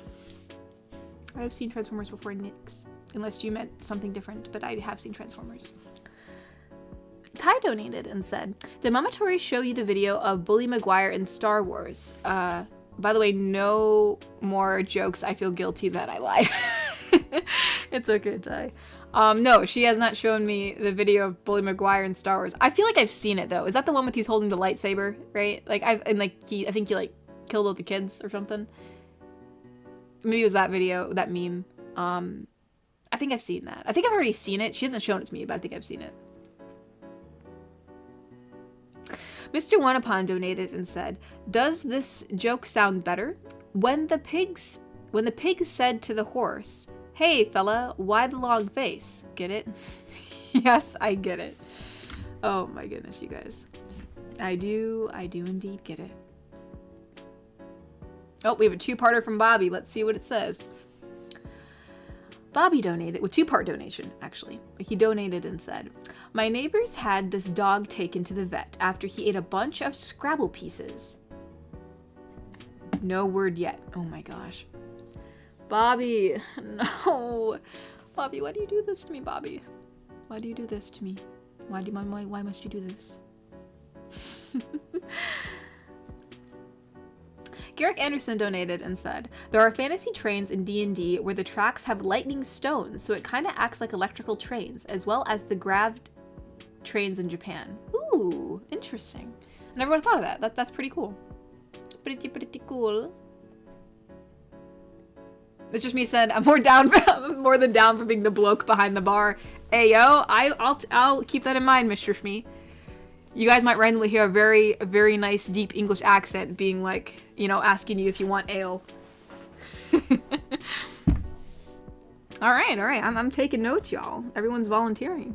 I've seen Transformers before, Nix. Unless you meant something different, but I have seen Transformers. Ty donated and said, did Mama Tori show you the video of Bully Maguire in Star Wars? By the way, no more jokes. I feel guilty that I lied. It's okay, Ty. No, she has not shown me the video of Bully Maguire in Star Wars. I feel like I've seen it though. Is that the one with he's holding the lightsaber, right? Like I think he like killed all the kids or something. Maybe it was that video, that meme. I think I've seen that. I think I've already seen it. She hasn't shown it to me, but I think I've seen it. Mr. Wanapon donated and said, does this joke sound better? When the pig said to the horse, hey fella, why the long face? Get it? Yes, I get it. Oh my goodness, you guys. I do indeed get it. Oh, we have a two-parter from Bobby. Let's see what it says. Bobby donated, with two-part donation, actually. He donated and said, my neighbors had this dog taken to the vet after he ate a bunch of Scrabble pieces. No word yet. Oh my gosh. Bobby, no. Bobby, why do you do this to me, Bobby? Why do you do this to me? Why must you do this? Garrick Anderson donated and said, there are fantasy trains in D&D where the tracks have lightning stones, so it kind of acts like electrical trains, as well as the graved trains in Japan. Ooh, interesting. I never would have thought of that. That's pretty cool. Pretty cool. It's just me saying I'm more than down for being the bloke behind the bar. Hey yo, I'll keep that in mind, Mr. Shmee. You guys might randomly hear a very nice deep English accent being like, you know, asking you if you want ale. All right. I'm taking notes, y'all. Everyone's volunteering.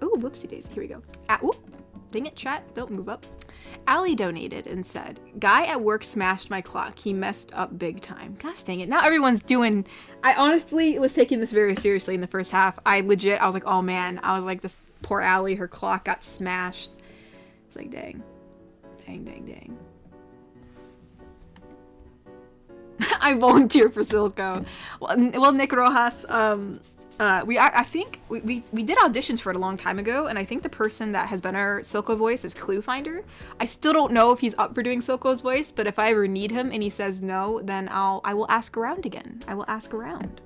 Oh, whoopsie days. Here we go. Dang it, chat. Don't move up. Allie donated and said, guy at work smashed my clock. He messed up big time. Gosh dang it. Now everyone's doing... I honestly was taking this very seriously in the first half. I was like, oh man. I was like, this poor Allie, her clock got smashed. It's like, dang. Dang. I volunteer for Silco. Well, Nick Rojas, I think we did auditions for it a long time ago, and I think the person that has been our Silco voice is Cluefinder. I still don't know if he's up for doing Silco's voice, but if I ever need him and he says no, then I will ask around again. I will ask around.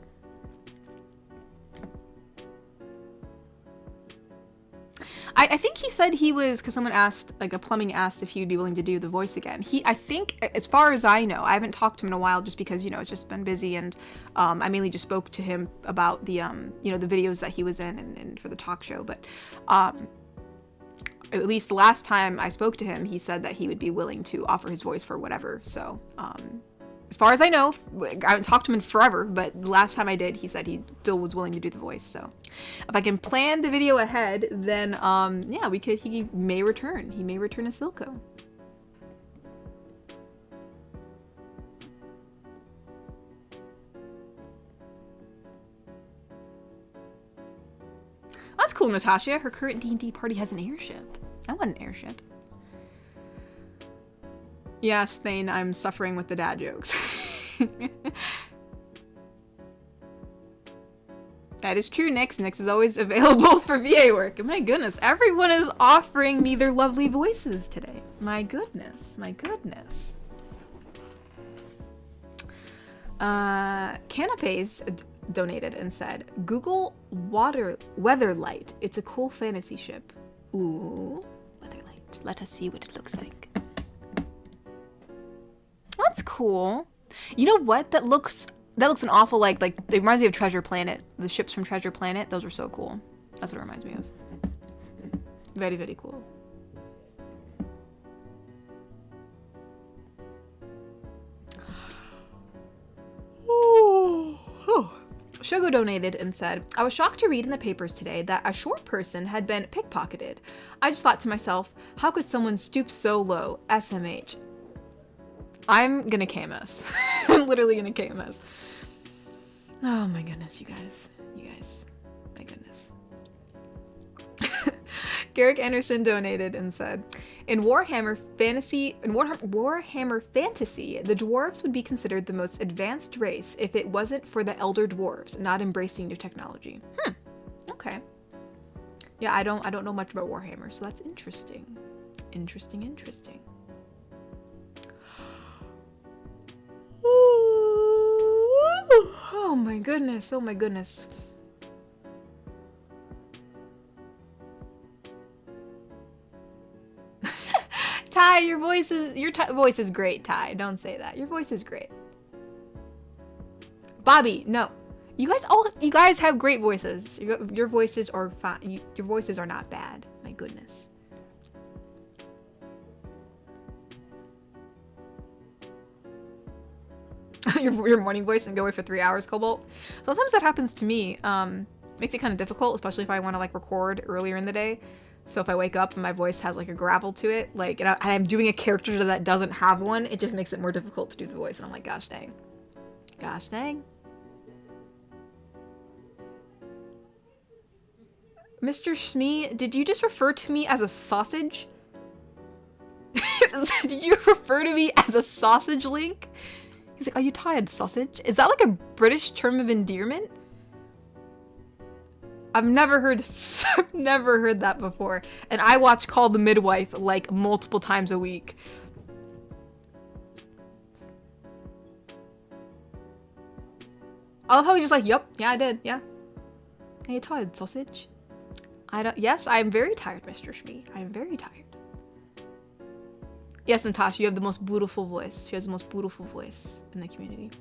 I think he said he was, because someone asked, like a plumbing asked if he would be willing to do the voice again. I think, as far as I know, I haven't talked to him in a while just because, you know, it's just been busy, and I mainly just spoke to him about the, you know, the videos that he was in and for the talk show, but at least the last time I spoke to him, he said that he would be willing to offer his voice for whatever. So, as far as I know, I haven't talked to him in forever, but the last time I did, he said he still was willing to do the voice. So, if I can plan the video ahead, then, yeah, he may return. He may return as Silco. That's cool, Natasha. Her current D&D party has an airship. I want an airship. Yes, Thane, I'm suffering with the dad jokes. That is true, Nyx. Nyx is always available for VA work. My goodness, everyone is offering me their lovely voices today. My goodness, my goodness. Canapes donated and said, Google Weatherlight. It's a cool fantasy ship. Ooh, Weatherlight. Let us see what it looks like. That's cool. You know what? That looks an awful like it reminds me of Treasure Planet. The ships from Treasure Planet. Those are so cool. That's what it reminds me of. Very, very cool. Shogo donated and said, I was shocked to read in the papers today that a short person had been pickpocketed. I just thought to myself, how could someone stoop so low? SMH. I'm gonna KMS. I'm literally gonna KMS. Oh my goodness, you guys. You guys. My goodness. Garrick Anderson donated and said, in Warhammer Fantasy, the dwarves would be considered the most advanced race if it wasn't for the elder dwarves not embracing new technology. Okay. Yeah, I don't know much about Warhammer, so that's interesting. Interesting. Oh my goodness. Oh my goodness. Ty, your voice is great, Ty. Don't say that. Your voice is great. Bobby, no. You guys have great voices. Your voices are fine. Your voices are not bad. My goodness. your morning voice and go away for 3 hours, Cobalt. Sometimes that happens to me. Makes it kind of difficult, especially if I want to like record earlier in the day. So if I wake up and my voice has like a gravel to it, like, and I'm doing a character that doesn't have one, it just makes it more difficult to do the voice. And I'm like, gosh dang. Gosh dang. Mr. Shmee, did you just refer to me as a sausage? Did you refer to me as a sausage, Link? He's like, are you tired, sausage? Is that like a British term of endearment? I've never heard that before. And I watch Call the Midwife like multiple times a week. I love how he's just like, yup, yeah, I did, yeah. Are you tired, sausage? Yes, I am very tired, Mr. Shmee. I am very tired. Yes, Natasha, you have the most beautiful voice. She has the most beautiful voice in the community.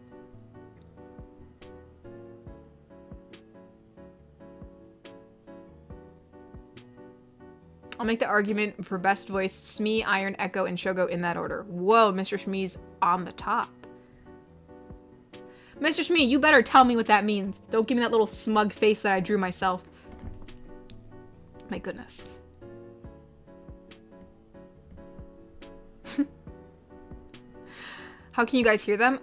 I'll make the argument for best voice, Shmee, Iron, Echo, and Shogo in that order. Whoa, Mr. Shmee's on the top. Mr. Shmee, you better tell me what that means. Don't give me that little smug face that I drew myself. My goodness. How can you guys hear them?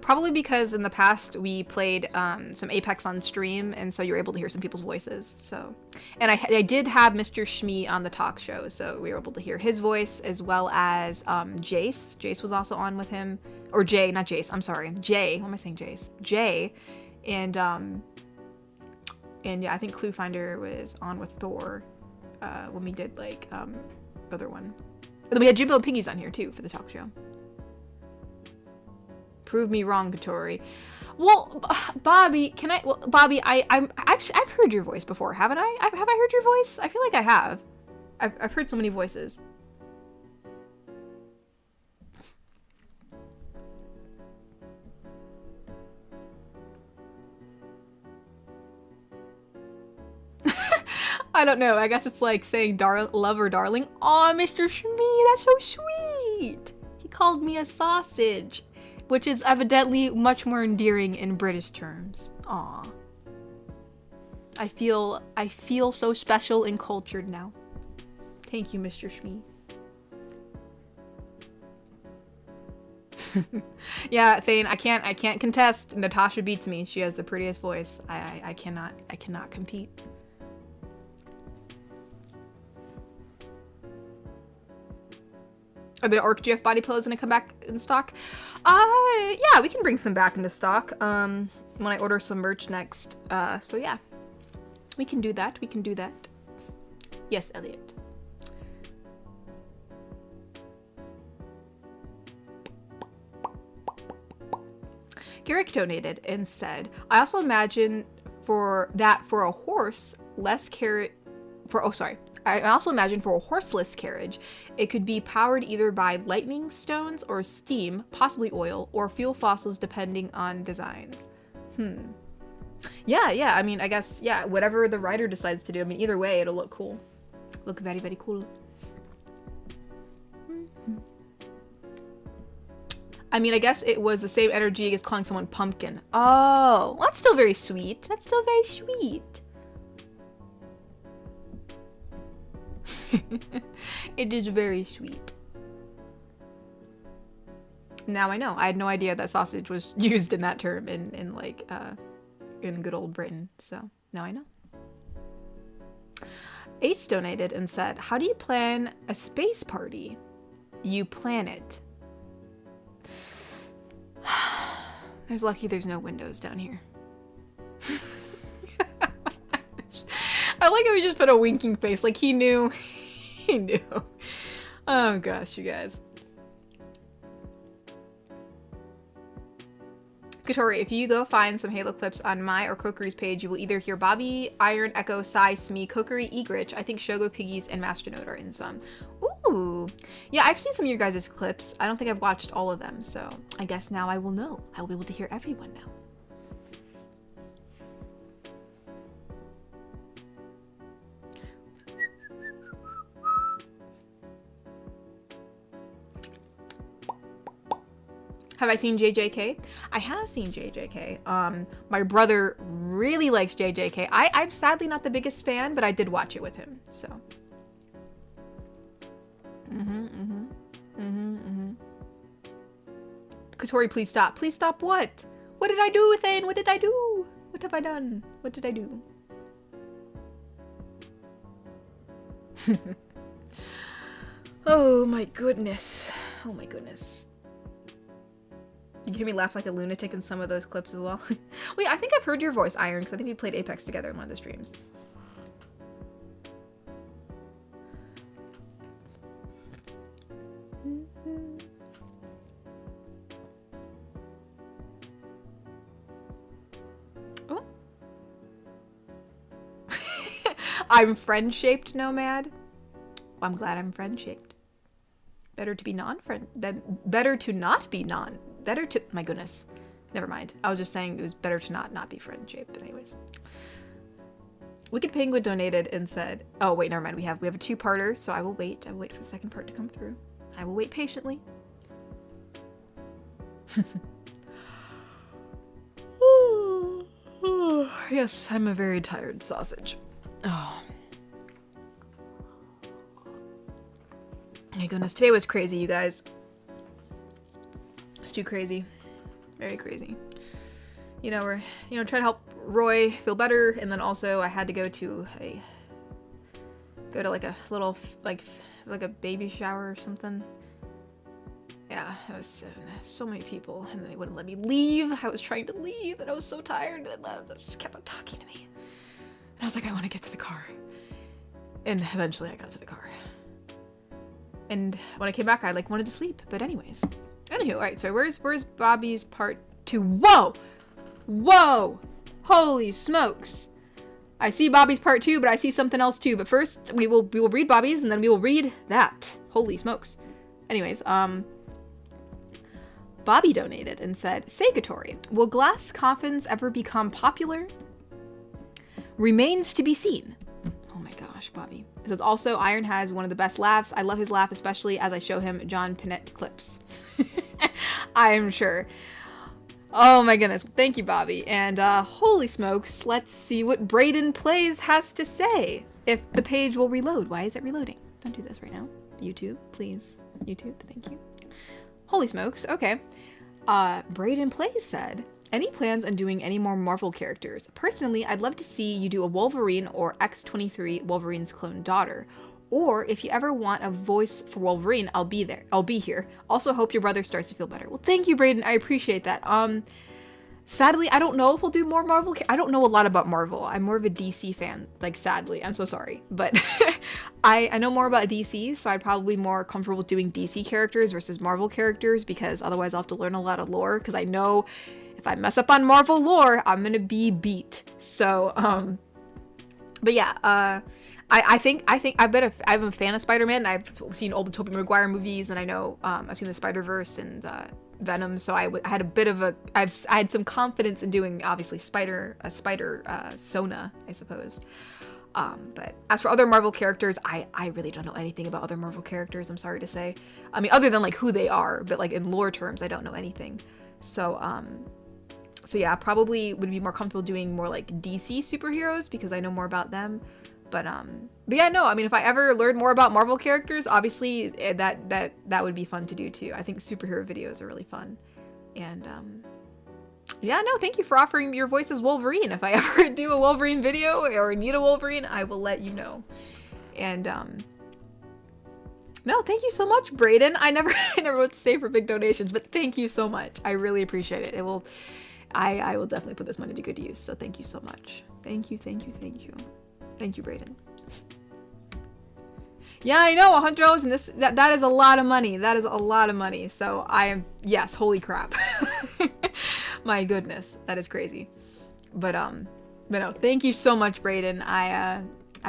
Probably because in the past we played some Apex on stream, and so you're able to hear some people's voices. So, and I did have Mr. Shmee on the talk show, so we were able to hear his voice as well as Jace. Jace was also on with him, or Jay, not Jace. I'm sorry, Jay. What am I saying, Jace? Jay, and yeah, I think Clue Finder was on with Thor when we did like other one. And then we had Jimbo and Piggies on here too for the talk show. Prove me wrong, Katori. Well, Bobby, can I? Well, Bobby, I've heard your voice before, haven't I? Have I heard your voice? I feel like I have. I've heard so many voices. I don't know. I guess it's like saying love or darling. Aw, Mr. Shmee, that's so sweet. He called me a sausage, which is evidently much more endearing in British terms. Aw. I feel so special and cultured now. Thank you, Mr. Shmee. Yeah, Thane, I can't contest. Natasha beats me. She has the prettiest voice. I cannot compete. Are the Orc GF body pillows gonna come back in stock? Yeah, we can bring some back into stock. When I order some merch next. So yeah. We can do that. We can do that. Yes, Elliot. Garrick donated and said, I also imagine for a horse, I also imagine for a horseless carriage, it could be powered either by lightning stones or steam, possibly oil, or fuel fossils depending on designs. Yeah, I mean, I guess, yeah, whatever the rider decides to do. I mean, either way, it'll look cool. Look very, very cool. I mean, I guess it was the same energy as calling someone pumpkin. Oh, well, that's still very sweet. That's still very sweet. It is very sweet. Now I know. I had no idea that sausage was used in that term in good old Britain. So now I know. Ace donated and said, how do you plan a space party? You plan it. There's lucky there's no windows down here. I like how he just put a winking face, like he knew. He knew. Oh gosh, you guys. Katori, if you go find some Halo clips on my or Kokori's page, you will either hear Bobby, Iron, Echo, Sai, Smee, Kokori, Egrich, I think Shogo, Piggies, and Masternode are in some. Ooh. Yeah, I've seen some of your guys' clips. I don't think I've watched all of them, so I guess now I will know. I will be able to hear everyone now. Have I seen JJK? I have seen JJK. My brother really likes JJK. I'm sadly not the biggest fan, but I did watch it with him, so. Katori, please stop. Please stop what? What did I do, Thane? What did I do? What have I done? What did I do? Oh my goodness. Oh my goodness. You can hear me laugh like a lunatic in some of those clips as well. Wait, I think I've heard your voice, Iron, because I think we played Apex together in one of the streams. Oh. I'm friend-shaped, Nomad. Well, I'm glad I'm friend-shaped. Better to be non-friend than better to not be non. Better to, my goodness, never mind. I was just saying it was better to not be friend-shaped, but anyways. Wicked Penguin donated and said, oh wait, never mind. We have a two-parter, so I will wait. I will wait for the second part to come through. I will wait patiently. Yes, I'm a very tired sausage. Oh. My goodness, today was crazy, you guys. It's too crazy. Very crazy. You know, we're, trying to help Roy feel better, and then also I had to go to like a little, like a baby shower or something. Yeah, it was so many people, and they wouldn't let me leave. I was trying to leave, and I was so tired, and they just kept on talking to me. And I was like, I want to get to the car. And eventually I got to the car. And when I came back, I wanted to sleep, but anyways. Anywho, alright, so where's Bobby's part 2? Whoa! Whoa! Holy smokes! I see Bobby's part 2, but I see something else too. But first, we will read Bobby's, and then we will read that. Holy smokes. Anyways, Bobby donated and said, Segatory, will glass coffins ever become popular? Remains to be seen. Oh my gosh, Bobby. It says, also, Iron has one of the best laughs. I love his laugh, especially as I show him John Pinette clips. I am sure. Oh my goodness. Thank you, Bobby. And holy smokes, let's see what Braden Plays has to say. If the page will reload. Why is it reloading? Don't do this right now. YouTube, please. YouTube, thank you. Holy smokes. Okay. Braden Plays said, any plans on doing any more Marvel characters? Personally, I'd love to see you do a Wolverine or X-23, Wolverine's clone daughter. Or if you ever want a voice for Wolverine, I'll be there. I'll be here. Also hope your brother starts to feel better. Well, thank you, Braden. I appreciate that. Sadly, I don't know if we'll do more Marvel. I don't know a lot about Marvel. I'm more of a DC fan. Like, sadly. I'm so sorry. But I know more about DC, so I'd probably be more comfortable doing DC characters versus Marvel characters, because otherwise I'll have to learn a lot of lore, because I know if I mess up on Marvel lore, I'm gonna be beat. So, but yeah, I'm a fan of Spider-Man. I've seen all the Tobey Maguire movies, and I know I've seen the Spider-Verse and Venom, so I had some confidence in doing, obviously, Sona, I suppose. But as for other Marvel characters, I really don't know anything about other Marvel characters, I'm sorry to say. I mean, other than like who they are, but like in lore terms, I don't know anything. So yeah, probably would be more comfortable doing more like DC superheroes, because I know more about them. But yeah, no, I mean, if I ever learned more about Marvel characters, obviously that would be fun to do too. I think superhero videos are really fun. And yeah, no, thank you for offering your voice as Wolverine. If I ever do a Wolverine video or need a Wolverine, I will let you know. And no, thank you so much, Braden. I never know what to say for big donations, but thank you so much. I really appreciate it. I will definitely put this money to good use. So thank you so much. Thank you. Thank you, Braden. Yeah, I know, $100, and that is a lot of money. That is a lot of money. So yes, holy crap. My goodness, that is crazy. But no, thank you so much, Braden. I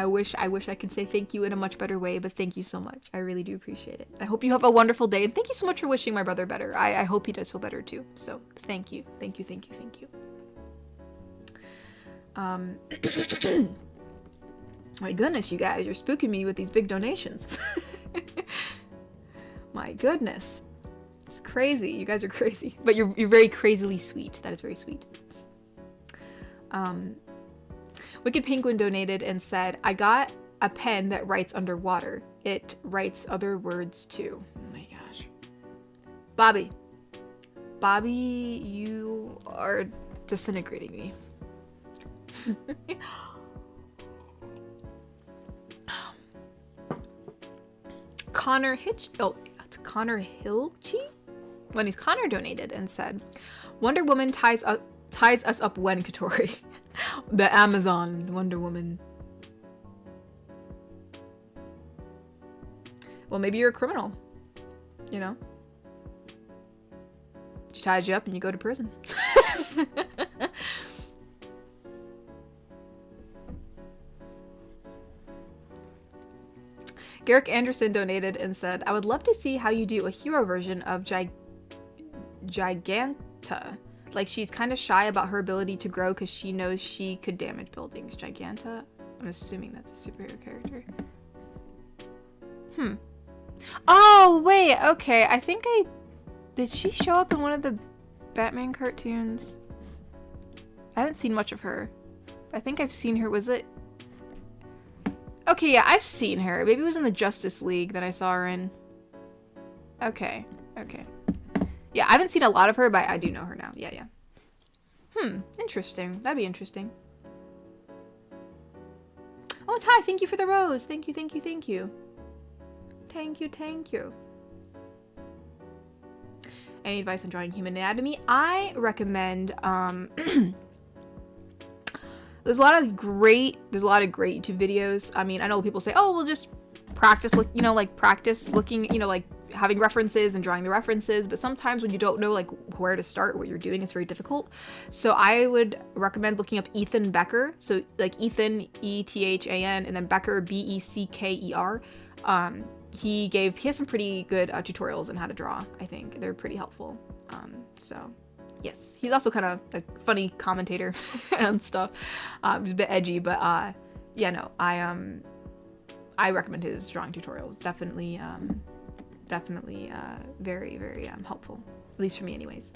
wish I could say thank you in a much better way, but thank you so much. I really do appreciate it. I hope you have a wonderful day, and thank you so much for wishing my brother better. I hope he does feel better too. So thank you. My goodness, you guys, you're spooking me with these big donations. My goodness. It's crazy. You guys are crazy. But you're very crazily sweet. That is very sweet. Wicked Penguin donated and said, I got a pen that writes underwater. It writes other words too. Oh my gosh. Bobby, you are disintegrating me. Connor Hilchi? When he's Connor donated and said, Wonder Woman ties us up when, Katori? The Amazon Wonder Woman. Well, maybe you're a criminal. You know? She ties you up and you go to prison. Garrick Anderson donated and said, I would love to see how you do a hero version of Giganta. Like, she's kind of shy about her ability to grow because she knows she could damage buildings. Giganta? I'm assuming that's a superhero character. Oh, wait, okay. Did she show up in one of the Batman cartoons? I haven't seen much of her. I think I've seen her. Was it? Okay, yeah, I've seen her. Maybe it was in the Justice League that I saw her in. Okay. Yeah, I haven't seen a lot of her, but I do know her now. Yeah. Interesting. That'd be interesting. Oh, Ty, thank you for the rose. Thank you. Thank you. Any advice on drawing human anatomy? I recommend, there's a lot of great YouTube videos. I mean, I know people say, oh, we'll just practice, practice looking, like having references and drawing the references, but sometimes when you don't know like where to start, what you're doing, it's very difficult. So I would recommend looking up Ethan Becker. So like Ethan, Ethan, and then Becker, Becker. He has some pretty good tutorials on how to draw. I think they're pretty helpful. So yes, he's also kind of a funny commentator and stuff. He's a bit edgy, but yeah, no, I recommend his drawing tutorials. Definitely very, very helpful, at least for me anyways.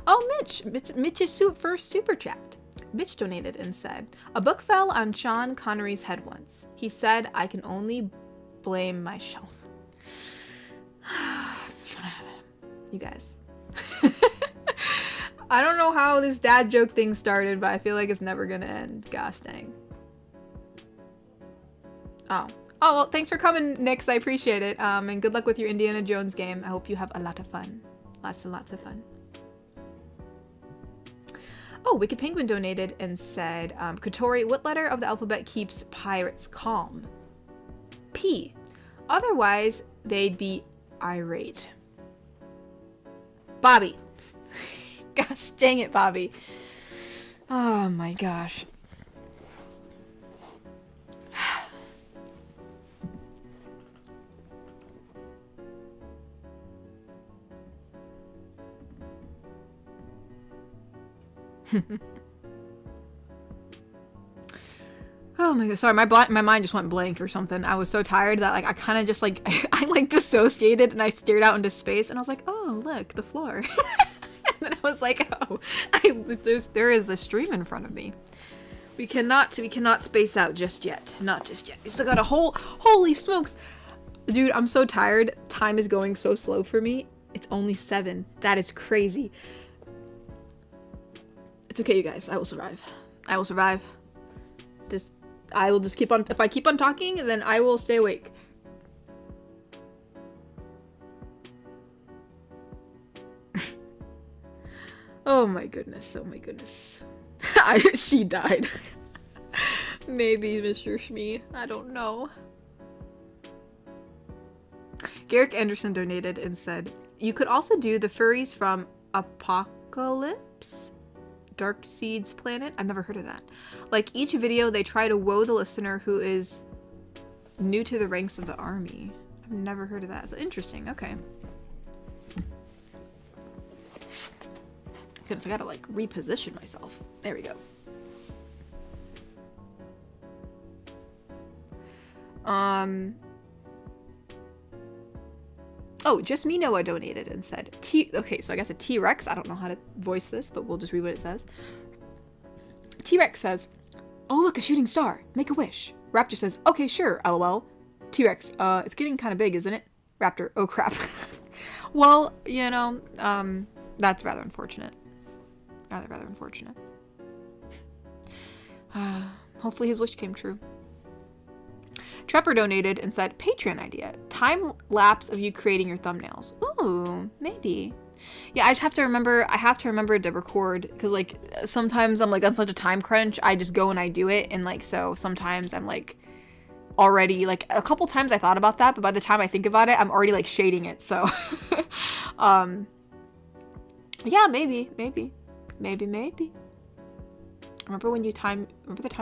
Oh, Mitch's first super chat. Mitch donated and said, a book fell on Sean Connery's head once. He said, I can only blame myself. You guys. I don't know how this dad joke thing started, but I feel like it's never gonna end. Gosh dang. Oh, well, thanks for coming, Nix. I appreciate it. And good luck with your Indiana Jones game. I hope you have a lot of fun. Lots and lots of fun. Oh, Wicked Penguin donated and said, Kotori, what letter of the alphabet keeps pirates calm? P. Otherwise, they'd be irate. Bobby. Gosh dang it, Bobby. Oh my gosh. Oh my god, sorry, my mind just went blank or something. I was so tired that like I kind of just like I like dissociated and I stared out into space and I was like, oh look, the floor. And then I was like, oh, there is a stream in front of me. We cannot space out just yet. Not just yet. We still got a holy smokes. Dude, I'm so tired. Time is going so slow for me. It's only 7. That is crazy. It's okay, you guys. I will survive. I will survive. I will just keep on, if I keep on talking, then I will stay awake. Oh my goodness, oh my goodness. She died. Maybe Mr. Shmee, I don't know. Garrick Anderson donated and said, you could also do the furries from Apocalypse? Dark Seeds Planet? I've never heard of that. Like each video they try to woe the listener who is new to the ranks of the army. I've never heard of that. It's interesting. Okay. Goodness, I gotta like reposition myself. There we go. Oh, Just Me Noah donated and said, okay, so I guess a T-Rex. I don't know how to voice this, but we'll just read what it says. T-Rex says, oh, look, a shooting star. Make a wish. Raptor says, okay, sure, LOL. T-Rex, it's getting kind of big, isn't it? Raptor, oh crap. Well, you know, that's rather unfortunate. Rather unfortunate. Hopefully his wish came true. Trapper donated and said, Patreon idea. Time lapse of you creating your thumbnails. Ooh, maybe. Yeah, I have to remember to record, because like sometimes I'm like on such a time crunch, I just go and I do it, and like so sometimes I'm like already like a couple times I thought about that, but by the time I think about it, I'm already like shading it. So yeah, maybe. Remember the time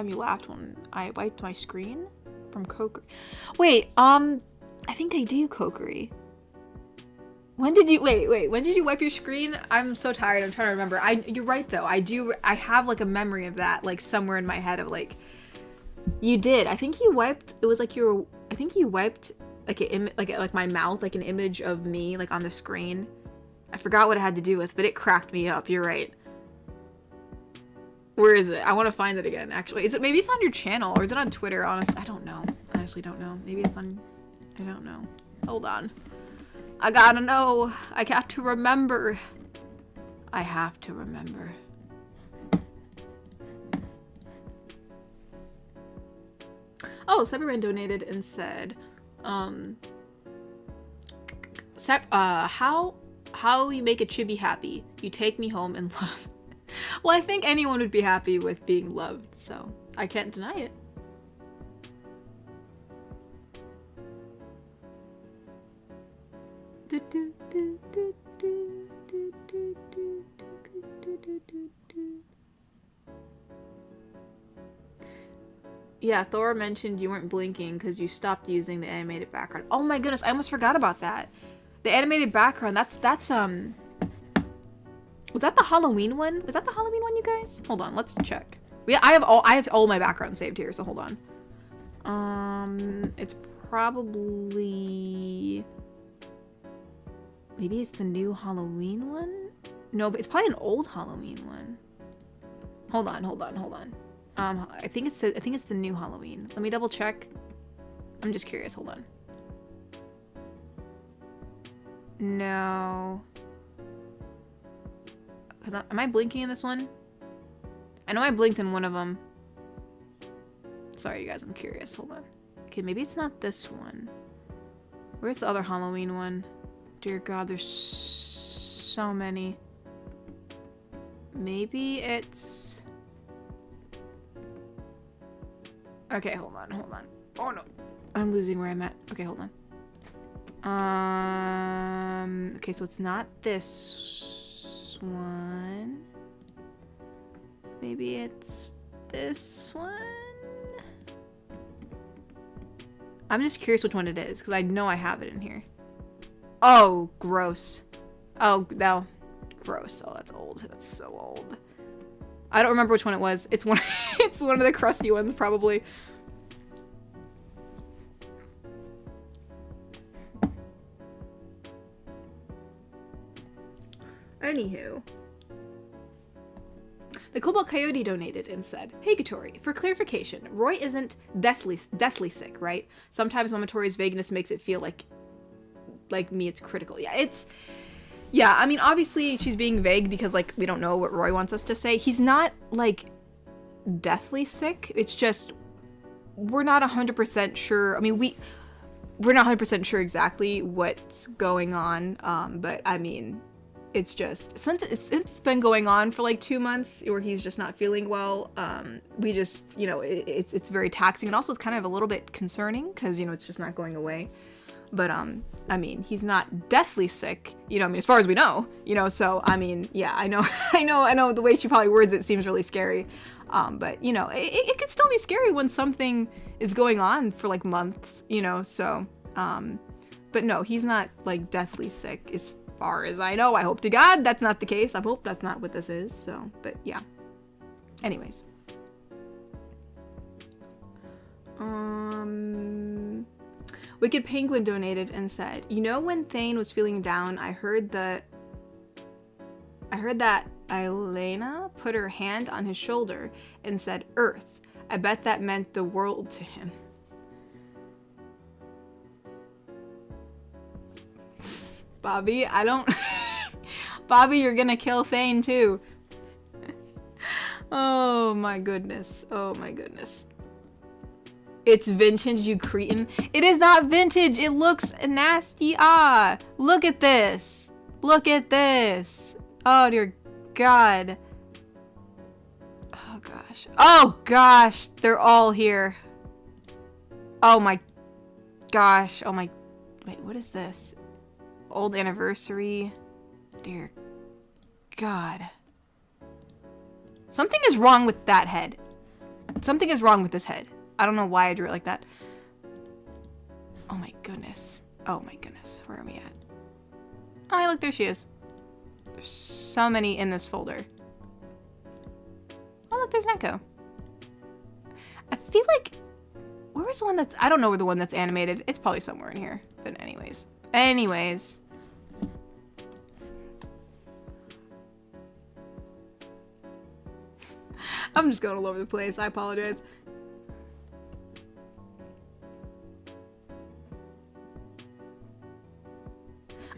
you laughed when I wiped my screen from Kokery? Wait, I think they do Kokery. When did you wipe your screen? I'm so tired. I'm trying to remember. You're right though. I have like a memory of that like somewhere in my head of like you did. I think you wiped. It was like I think you wiped like my mouth, like an image of me like on the screen. I forgot what it had to do with, but it cracked me up. You're right. Where is it? I want to find it again, actually. Maybe it's on your channel, or is it on Twitter? Honestly, I don't know. I actually don't know. Maybe it's on... I don't know. Hold on. I gotta know. I have to remember. I have to remember. Oh, Cyberman donated and said, how you make a chibi happy? You take me home and love. Well, I think anyone would be happy with being loved, so I can't deny it. Yeah, Thor mentioned you weren't blinking because you stopped using the animated background. Oh my goodness, I almost forgot about that. The animated background, that's was that the Halloween one? Was that the Halloween one, you guys? Hold on, let's check. Yeah, I have all my background saved here, so hold on. It's probably, maybe it's the new Halloween one? No, but it's probably an old Halloween one. Hold on. I think it's the new Halloween. Let me double check. I'm just curious. Hold on. No. Am I blinking in this one? I know I blinked in one of them. Sorry, you guys. I'm curious. Hold on. Okay, maybe it's not this one. Where's the other Halloween one? Dear God, there's so many. Maybe it's... Okay, hold on. Oh no. I'm losing where I'm at. Okay, hold on. Okay, so it's not this one. Maybe it's this one? I'm just curious which one it is, because I know I have it in here. Oh, gross. Oh, no. Gross. Oh, that's old. That's so old. I don't remember which one it was. It's one it's one of the crusty ones, probably. Anywho. The Cobalt Coyote donated and said, "Hey Gatori, for clarification, Roy isn't deathly sick, right? Sometimes Momotori's vagueness makes it feel like me it's critical." Yeah, I mean, obviously she's being vague because, like, we don't know what Roy wants us to say. He's not, like, deathly sick. It's just, we're not 100% sure. I mean, we're not 100% sure exactly what's going on, but, I mean, it's just, since it's been going on for, like, 2 months, where he's just not feeling well, we just, you know, it's very taxing, and also it's kind of a little bit concerning, because, you know, it's just not going away. But, I mean, he's not deathly sick, you know, I mean, as far as we know, you know, so, I mean, yeah, I know the way she probably words it seems really scary, but, you know, it could still be scary when something is going on for, like, months, you know, so, but no, he's not, like, deathly sick, as far as I know. I hope to God that's not the case. I hope that's not what this is, so, but, yeah. Anyways. Wicked Penguin donated and said, "You know, when Thane was feeling down, I heard that Elena put her hand on his shoulder and said, 'Earth.' I bet that meant the world to him." Bobby, I don't... Bobby, you're gonna kill Thane too. Oh my goodness. Oh my goodness. It's vintage, you cretin. It is not vintage. It looks nasty. Ah, look at this. Look at this. Oh, dear God. Oh, gosh. Oh, gosh. They're all here. Oh, my gosh. Oh, my... Wait, what is this? Old anniversary. Dear God. Something is wrong with that head. Something is wrong with this head. I don't know why I drew it like that. Oh my goodness. Oh my goodness. Where are we at? Oh, look, there she is. There's so many in this folder. Oh, look, there's Neko. I feel like... Where is the one that's... I don't know where the one that's animated. It's probably somewhere in here. But anyways. Anyways. I'm just going all over the place. I apologize.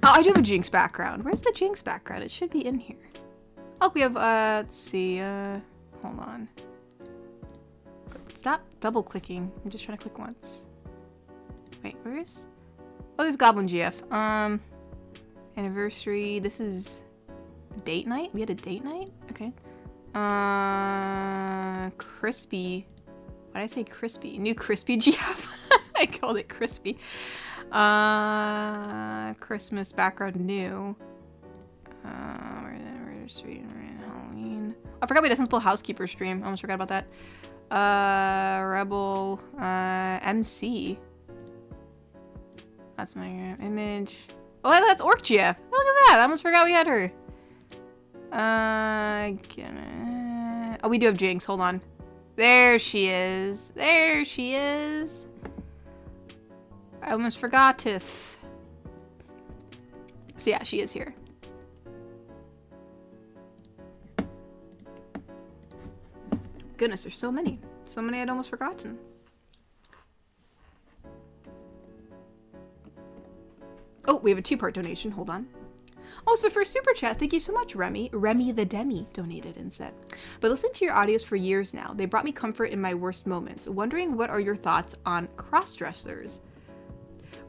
Oh, I do have a Jinx background. Where's the Jinx background? It should be in here. Oh, we have, let's see, hold on. Stop double clicking. I'm just trying to click once. Wait, where's... Oh, there's Goblin GF. Anniversary. This is date night? We had a date night? Okay. Crispy. Why did I say crispy? New crispy GF? I called it crispy. Christmas background new. Halloween. I forgot we did Sensible Housekeeper stream. I almost forgot about that. Rebel, MC. That's my image. Oh, that's Orkgia. Oh, look at that. I almost forgot we had her. Oh, we do have Jinx. Hold on. There she is. There she is. I almost forgot to. So yeah, she is here. Goodness, there's so many. So many I'd almost forgotten. Oh, we have a 2-part donation. Hold on. Also, for super chat, thank you so much, Remy. Remy the Demi donated and said, but listening to your audios for years now, they brought me comfort in my worst moments. Wondering what are your thoughts on cross-dressers?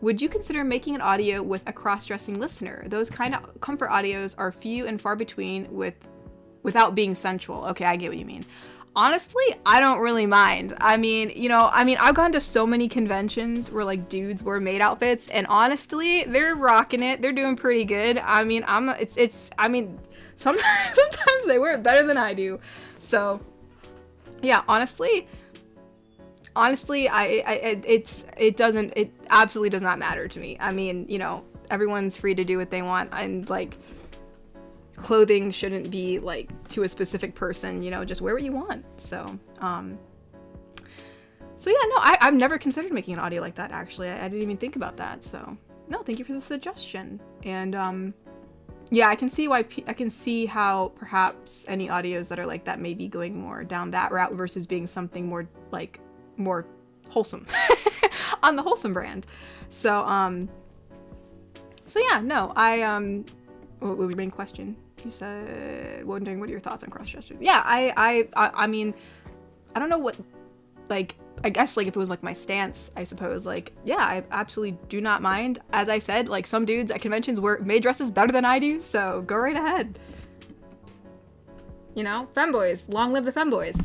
Would you consider making an audio with a cross-dressing listener? Those kind of comfort audios are few and far between without being sensual. Okay, I get what you mean. Honestly, I don't really mind. I mean, I've gone to so many conventions where like dudes wear maid outfits, and honestly, they're rocking it. They're doing pretty good. I mean, sometimes they wear it better than I do. So, yeah, honestly, it absolutely does not matter to me. I mean, everyone's free to do what they want, and like, clothing shouldn't be like to a specific person, just wear what you want. So yeah, no, I've never considered making an audio like that, actually. I didn't even think about that. So no, thank you for the suggestion. And yeah, I can see how perhaps any audios that are like that may be going more down that route versus being something more wholesome on the Wholesome brand. So yeah, no, what was your main question? You said, wondering what are your thoughts on cross-dressing? Yeah, I mean, I don't know what, like, I guess, like, if it was, like, my stance, I suppose, like, yeah, I absolutely do not mind. As I said, like, some dudes at conventions wear maid dresses better than I do, so go right ahead. Femboys. Long live the femboys.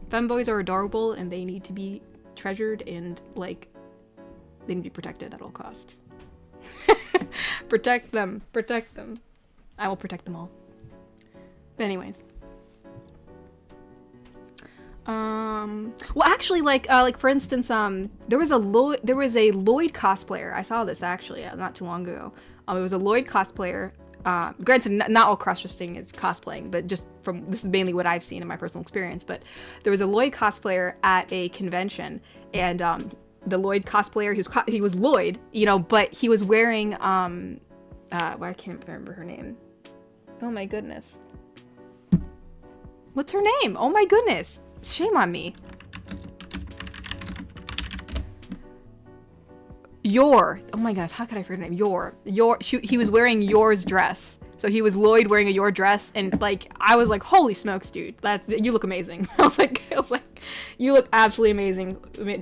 Femboys are adorable, and they need to be treasured, and, like, they need to be protected at all costs. Protect them. Protect them. I will protect them all. But anyways. Well, actually, like for instance, there was a Lloyd cosplayer. I saw this actually not too long ago. It was a Lloyd cosplayer. Granted, not all cross-dressing is cosplaying, but just this is mainly what I've seen in my personal experience. But there was a Lloyd cosplayer at a convention, and the Lloyd cosplayer, he was Lloyd, but he was wearing I can't remember her name. Oh my goodness. What's her name? Oh my goodness. Shame on me. Oh my gosh, how could I forget her name? He was wearing Yor's dress. So he was Lloyd wearing a Yor dress, and like I was like, holy smokes, dude, you look amazing. I was like, you look absolutely amazing,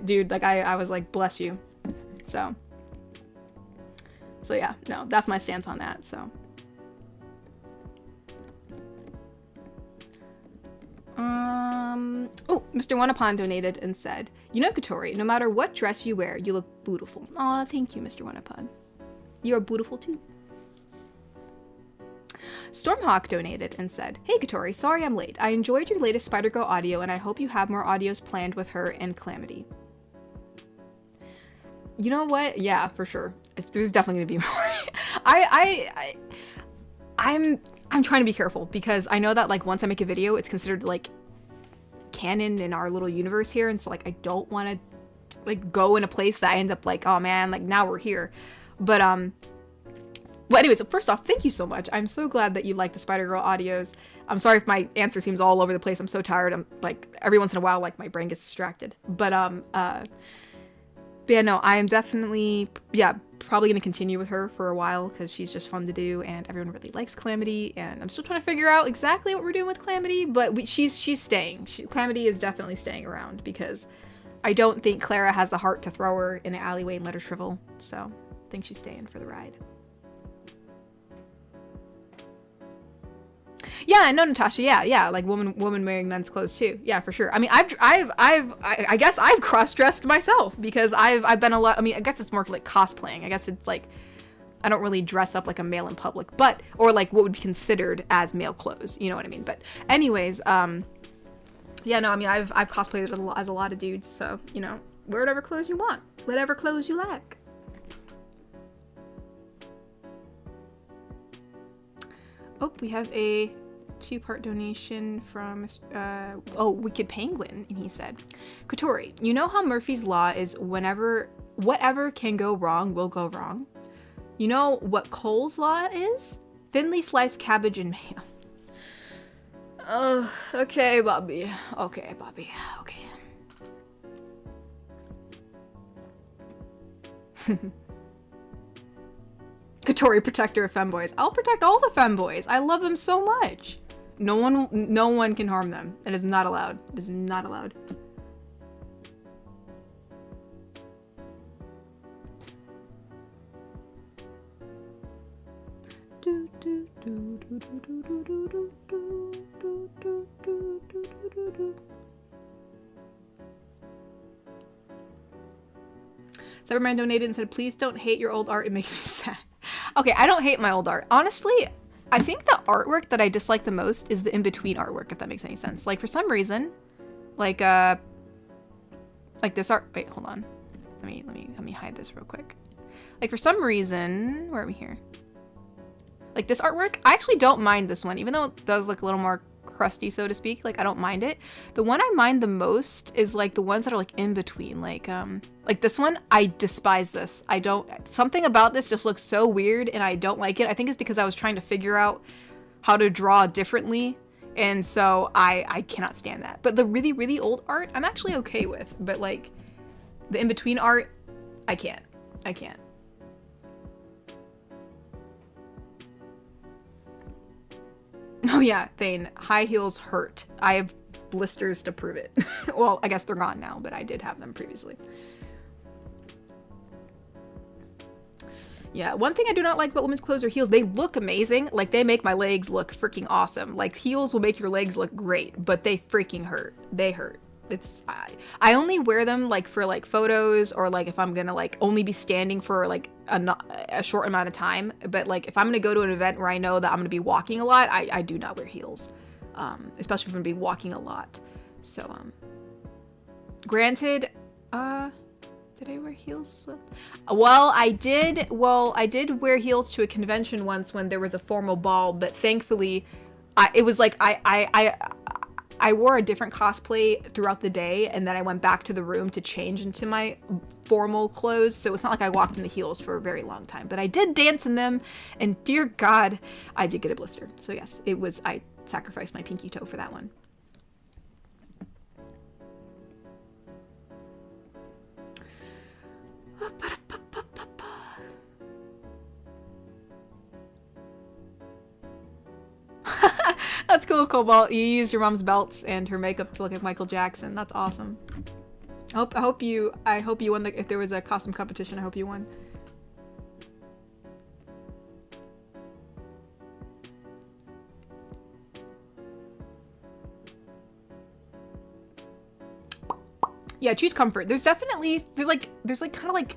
dude. Like I was like, bless you. So yeah, no, that's my stance on that. So oh, Mr. Wanapon donated and said, Katori, no matter what dress you wear, you look beautiful. Aw, thank you, Mr. Wanapon. You are beautiful too. Stormhawk donated and said, hey Katori, sorry I'm late. I enjoyed your latest Spider-Girl audio, and I hope you have more audios planned with her and Calamity. You know what? Yeah, for sure. There's definitely gonna be more. I'm trying to be careful, because I know that like once I make a video, it's considered like canon in our little universe here, and so like I don't want to like go in a place that I end up like, oh man, like now we're here. But well, anyways, so first off, thank you so much. I'm so glad that you like the Spider-Girl audios. I'm sorry if my answer seems all over the place. I'm so tired. I'm like every once in a while, like my brain gets distracted. But yeah, no, I am definitely, probably going to continue with her for a while, because she's just fun to do, and everyone really likes Calamity, and I'm still trying to figure out exactly what we're doing with Calamity, but she's staying. Calamity is definitely staying around, because I don't think Clara has the heart to throw her in an alleyway and let her shrivel, so I think she's staying for the ride. Yeah, no, Natasha. Yeah, like woman wearing men's clothes too. Yeah, for sure. I mean, I guess I've cross-dressed myself because I've been a lot. I mean, I guess it's more like cosplaying. I guess it's like I don't really dress up like a male in public, but or like what would be considered as male clothes. You know what I mean? But anyways, yeah, no, I mean, I've cosplayed as a lot of dudes, so you know, wear whatever clothes you want, whatever clothes you like. Oh, we have a 2-part donation from, Wicked Penguin, and he said, Kotori, you know how Murphy's Law is whatever can go wrong will go wrong? You know what Cole's Law is? Thinly sliced cabbage and mayo. Oh, okay, Bobby. Okay, Bobby. Okay. Kotori, protector of femboys. I'll protect all the femboys. I love them so much. No one can harm them. It is not allowed. It is not allowed. Cyberman donated and said, please don't hate your old art. It makes me sad. Okay, I don't hate my old art. Honestly, I think the artwork that I dislike the most is the in-between artwork, if that makes any sense. Like, for some reason, like this art. Wait, hold on. Let me hide this real quick. Like, for some reason, where are we here? Like, this artwork, I actually don't mind this one, even though it does look a little more crusty, so to speak. Like, I don't mind it. The one I mind the most is, like, the ones that are, like, in between. Like this one, I despise this. Something about this just looks so weird, and I don't like it. I think it's because I was trying to figure out how to draw differently, and so I cannot stand that. But the really, really old art, I'm actually okay with. But, like, the in-between art, I can't. Oh yeah, Thane, high heels hurt. I have blisters to prove it. Well, I guess they're gone now, but I did have them previously. Yeah, one thing I do not like about women's clothes are heels. They look amazing. Like, they make my legs look freaking awesome. Like, heels will make your legs look great, but they freaking hurt. They hurt. I only wear them, like, for, like, photos, or, like, if I'm gonna, like, only be standing for, like, a short amount of time. But, like, if I'm gonna go to an event where I know that I'm gonna be walking a lot, I do not wear heels. Especially if I'm gonna be walking a lot. So, granted, did I wear heels? Well, I did wear heels to a convention once when there was a formal ball, but thankfully, it was like, I wore a different cosplay throughout the day, and then I went back to the room to change into my formal clothes, so it's not like I walked in the heels for a very long time. But I did dance in them, and dear God, I did get a blister. So yes, I sacrificed my pinky toe for that one. That's cool, Cobalt. You used your mom's belts and her makeup to look like Michael Jackson. That's awesome. I hope you won. If there was a costume competition, I hope you won. Yeah, choose comfort. There's like kind of like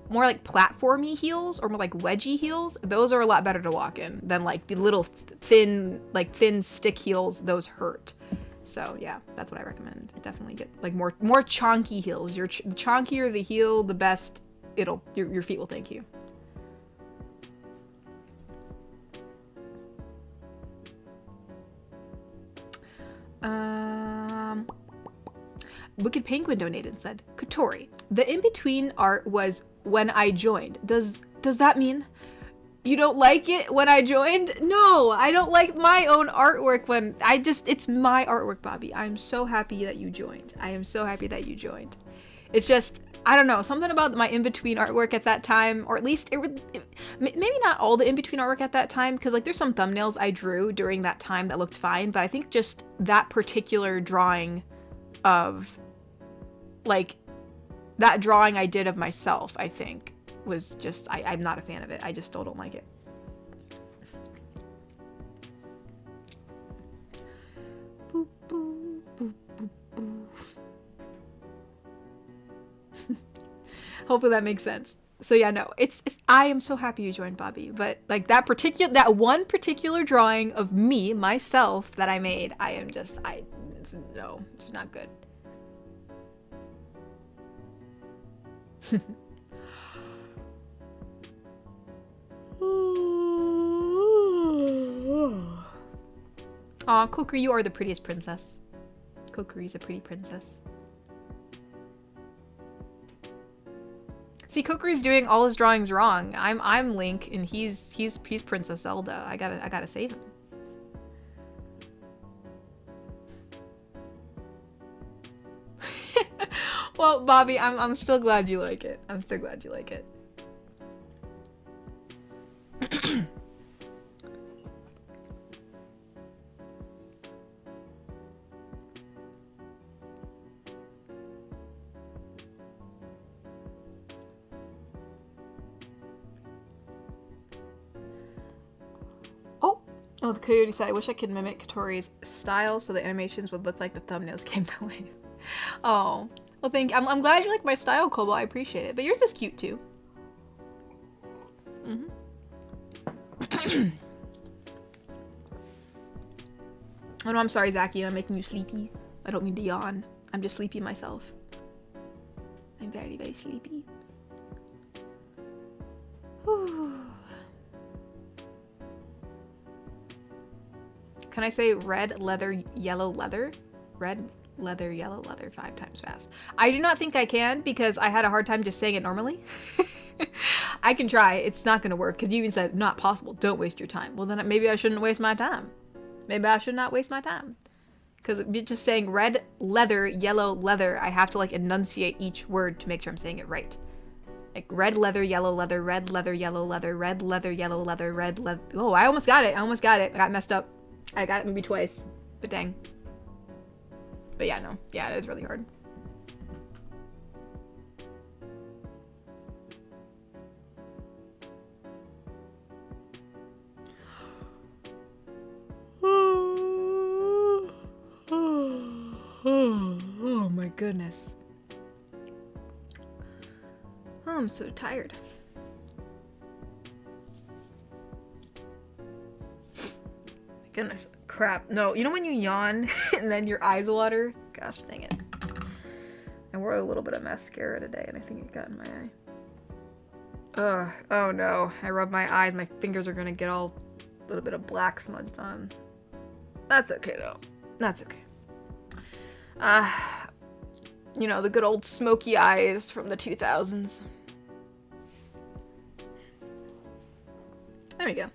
more like platformy heels or more like wedgie heels. Those are a lot better to walk in than like the little thin stick heels. Those hurt. So yeah, that's what I recommend. Definitely get like more chonky heels. The chonkier the heel, the best your feet will thank you. Wicked Penguin donated and said, Kotori, the in-between art was when I joined. Does that mean you don't like it when I joined? No, I don't like my own artwork when it's my artwork, Bobby. I'm so happy that you joined. I am so happy that you joined. It's just, I don't know, something about my in-between artwork at that time, or at least maybe not all the in-between artwork at that time, because like there's some thumbnails I drew during that time that looked fine, but I think just that particular drawing of like that drawing I did of myself, I think was just, I'm not a fan of it. I just still don't like it. Hopefully that makes sense. So yeah, no, it's I am so happy you joined, Bobby. But like that one particular drawing of me, myself, that I made, no, it's not good. Aw, Kokiri, you are the prettiest princess. Kokiri's a pretty princess. See, Kokiri's doing all his drawings wrong. I'm Link, and he's Princess Zelda. I gotta save him. Well, Bobby, I'm still glad you like it. I'm still glad you like it. Oh, the Coyote said, I wish I could mimic Katori's style so the animations would look like the thumbnails came to life. Oh, well, thank you. I'm glad you like my style, Kobo. I appreciate it. But yours is cute, too. Oh, no, I'm sorry, Zaki. I'm making you sleepy. I don't mean to yawn. I'm just sleepy myself. I'm very, very sleepy. Whew. Can I say red leather, yellow leather? Red leather, yellow leather 5 times fast. I do not think I can because I had a hard time just saying it normally. I can try. It's not going to work because you even said not possible. Don't waste your time. Well, then maybe I shouldn't waste my time. Maybe I should not waste my time. Because just saying red leather, yellow leather, I have to like enunciate each word to make sure I'm saying it right. Like red leather, yellow leather, red leather, yellow leather, red leather, yellow leather, red leather. Oh, I almost got it. I got messed up. I got it maybe twice, but dang. But yeah, no. Yeah, it is really hard. Oh my goodness. Oh, I'm so tired. Goodness, crap. No, you know when you yawn and then your eyes water? Gosh dang it. I wore a little bit of mascara today and I think it got in my eye. Ugh, oh no. I rubbed my eyes, my fingers are gonna get all a little bit of black smudged on. That's okay though. That's okay. You know, the good old smoky eyes from the 2000s. There we go.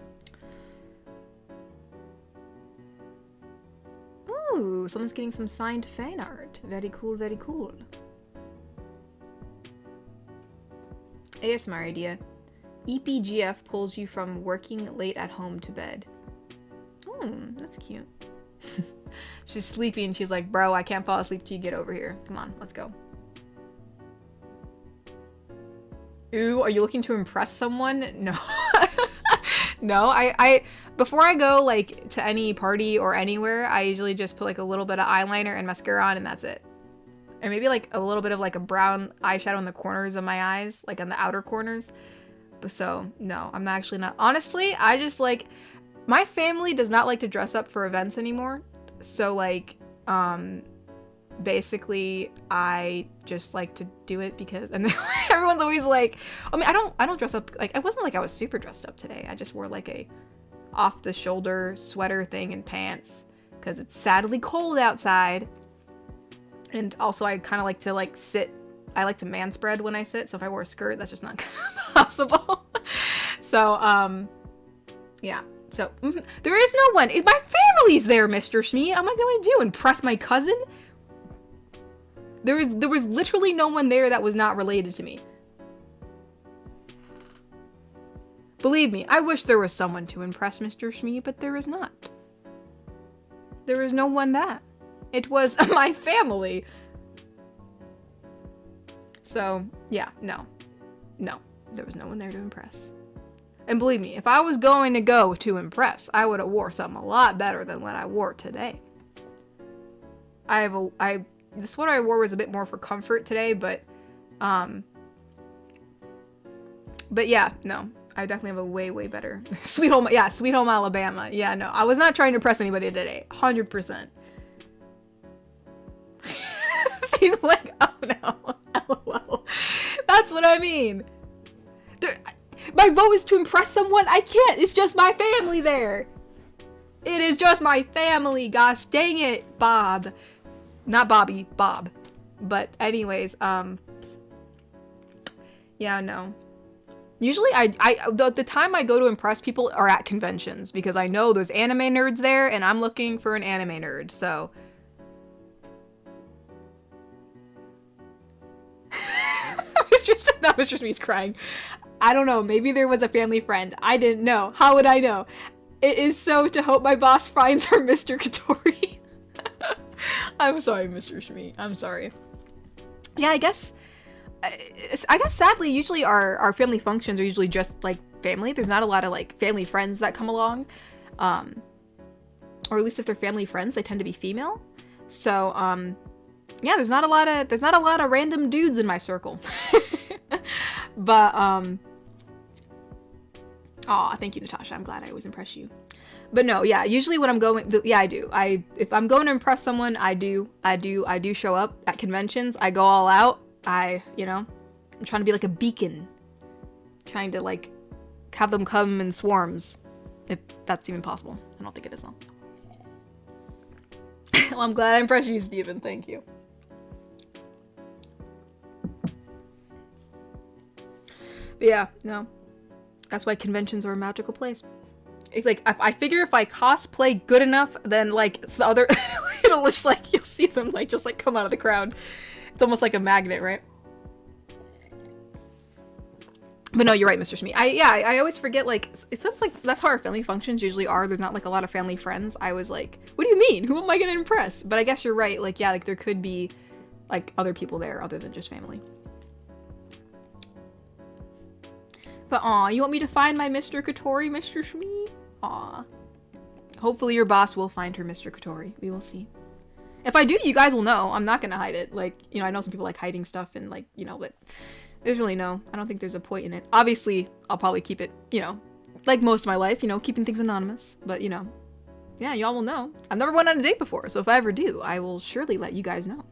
Ooh, someone's getting some signed fan art. Very cool, very cool. ASMR idea. EPGF pulls you from working late at home to bed. That's cute. She's sleepy and she's like, bro, I can't fall asleep till you get over here. Come on, let's go. Ooh, are you looking to impress someone? No. No, I before I go like to any party or anywhere, I usually just put like a little bit of eyeliner and mascara on and that's it. Or maybe like a little bit of like a brown eyeshadow in the corners of my eyes, like on the outer corners. But so, no, I'm actually not. Honestly, I just like, my family does not like to dress up for events anymore. So like, basically I just like to do it because, and then everyone's always like, I mean, I don't dress up, like, it wasn't like I was super dressed up today. I just wore like a off the shoulder sweater thing and pants because it's sadly cold outside. And also I kind of like to like sit, I like to man spread when I sit. So if I wore a skirt, that's just not possible. So, yeah. So, there is no one. My family's there, Mr. Smee. I'm not going to do impress my cousin. There was literally no one there that was not related to me. Believe me, I wish there was someone to impress Mr. Smee, but there is not. There is no one that. It was my family. So, yeah, no. No, there was no one there to impress. And believe me, if I was going to go to impress, I would have wore something a lot better than what I wore today. The sweater I wore was a bit more for comfort today, but But yeah, no. I definitely have a way, way better. Sweet Home Alabama. Yeah, no. I was not trying to impress anybody today. 100%. He's like, oh no. LOL. That's what I mean. My vote is to impress someone. I can't. It's just my family there. It is just my family. Gosh dang it, Bob. Not Bobby, Bob. But anyways, yeah, no. Usually the time I go to impress people are at conventions because I know there's anime nerds there and I'm looking for an anime nerd, so. Mr. Smith's crying. I don't know, maybe there was a family friend. I didn't know. How would I know? It is so to hope my boss finds her Mr. Katori. I'm sorry, Mr. Shmi. I'm sorry. Yeah, I guess sadly, usually our family functions are usually just like family. There's not a lot of like family friends that come along. Or at least if they're family friends, they tend to be female. So, yeah, there's not a lot of random dudes in my circle. But, aw, thank you, Natasha. I'm glad I always impress you. But no, yeah, usually when I'm going, yeah, I do. If I'm going to impress someone, I do show up at conventions. I go all out. I'm trying to be like a beacon. Trying to like have them come in swarms. If that's even possible. I don't think it is though. Well, I'm glad I impressed you, Steven. Thank you. But yeah, no. That's why conventions are a magical place. It's like, I figure if I cosplay good enough, then like it's the other, it'll just like, you'll see them like just like come out of the crowd. It's almost like a magnet, right? But no, you're right, Mr. Shmi. I always forget, like, it sounds like that's how our family functions usually are. There's not like a lot of family friends. I was like, what do you mean? Who am I gonna impress? But I guess you're right. Like, yeah, like there could be like other people there other than just family. But aw, you want me to find my Mr. Katori, Mr. Shmi? Aw. Hopefully your boss will find her Mr. Katori. We will see. If I do, you guys will know. I'm not gonna hide it. Like, I know some people like hiding stuff and like, but there's really I don't think there's a point in it. Obviously, I'll probably keep it, like most of my life, keeping things anonymous. But, yeah, y'all will know. I've never went on a date before, so if I ever do, I will surely let you guys know.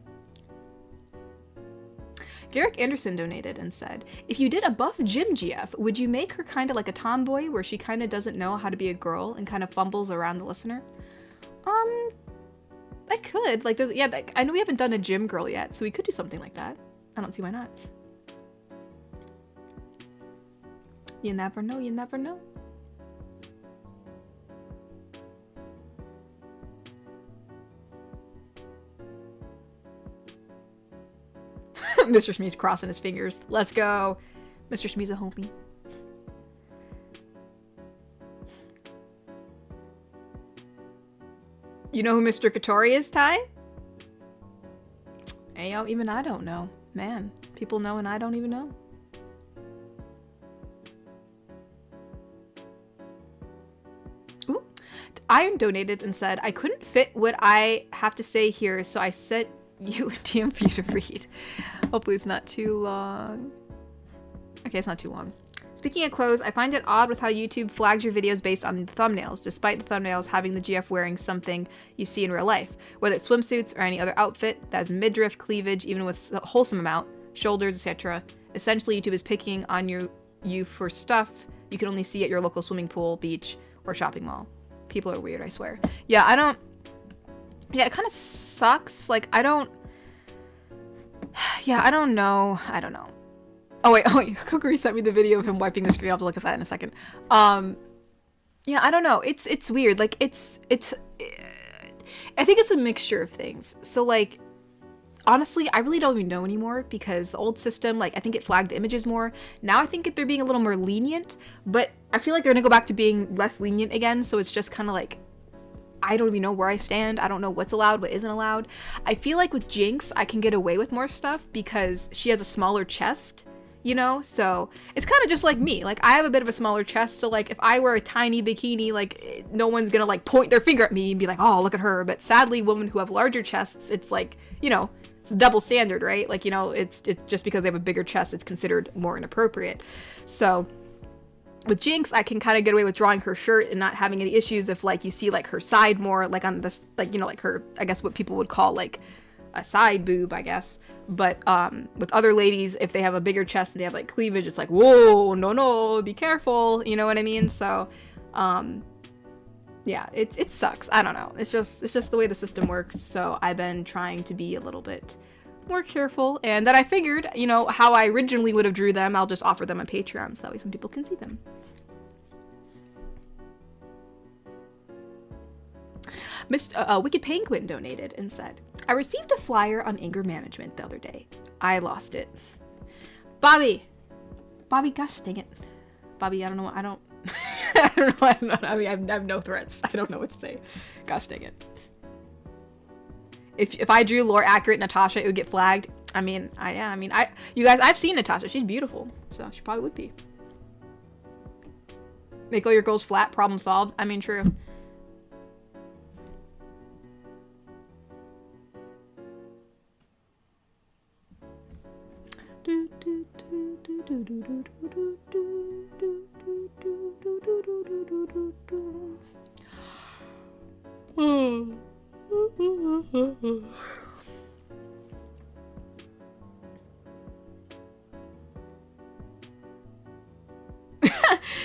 Garrick Anderson donated and said, if you did a buff gym GF, would you make her kind of like a tomboy where she kind of doesn't know how to be a girl and kind of fumbles around the listener? I could. Like, I know we haven't done a gym girl yet, so we could do something like that. I don't see why not. You never know, you never know. Mr. Shmee's crossing his fingers. Let's go. Mr. Shmee's a homie. You know who Mr. Katori is, Ty? Hey, even I don't know. Man, people know and I don't even know. Ooh. Iron donated and said, I couldn't fit what I have to say here, so I sent you a DM for you to read. Hopefully it's not too long. Okay, it's not too long. Speaking of clothes, I find it odd with how YouTube flags your videos based on the thumbnails, despite the thumbnails having the GF wearing something you see in real life, whether it's swimsuits or any other outfit that has midriff, cleavage, even with a wholesome amount, shoulders, etc. Essentially, YouTube is picking on you for stuff you can only see at your local swimming pool, beach, or shopping mall. People are weird, I swear. Yeah, it kind of sucks. Like, I don't know. Oh wait, Kokori sent me the video of him wiping the screen. I'll have to look at that in a second. Yeah, I don't know. It's weird. Like, I think it's a mixture of things. So, like, honestly, I really don't even know anymore because the old system, like, I think it flagged the images more. Now I think they're being a little more lenient, but I feel like they're gonna go back to being less lenient again, so it's just kind of like, I don't even know where I stand. I don't know what's allowed, what isn't allowed. I feel like with Jinx, I can get away with more stuff because she has a smaller chest, so it's kind of just like me. Like, I have a bit of a smaller chest, so like if I wear a tiny bikini, like no one's gonna like point their finger at me and be like, oh, look at her. But sadly, women who have larger chests, it's like, it's a double standard, right? Like, you know, it's just because they have a bigger chest, it's considered more inappropriate. So with Jinx, I can kind of get away with drawing her shirt and not having any issues if, like, you see, like, her side more, like, on this, like, you know, like her, I guess what people would call, like, a side boob, I guess. But with other ladies, if they have a bigger chest and they have, like, cleavage, it's like, whoa, no, be careful, you know what I mean? So, yeah, it sucks. I don't know. It's just the way the system works. So I've been trying to be a little bit more careful, and then I figured, you know, how I originally would have drew them, I'll just offer them on Patreon so that way some people can see them. Wicked Penguin donated and said, I received a flyer on anger management the other day. I lost it. Bobby, gosh dang it. Bobby, I don't know, I don't know, I mean, I have no threats. I don't know what to say. Gosh dang it. If I drew lore accurate Natasha, it would get flagged. I mean, you guys, I've seen Natasha. She's beautiful, so she probably would be. Make all your goals flat, problem solved. I mean, true.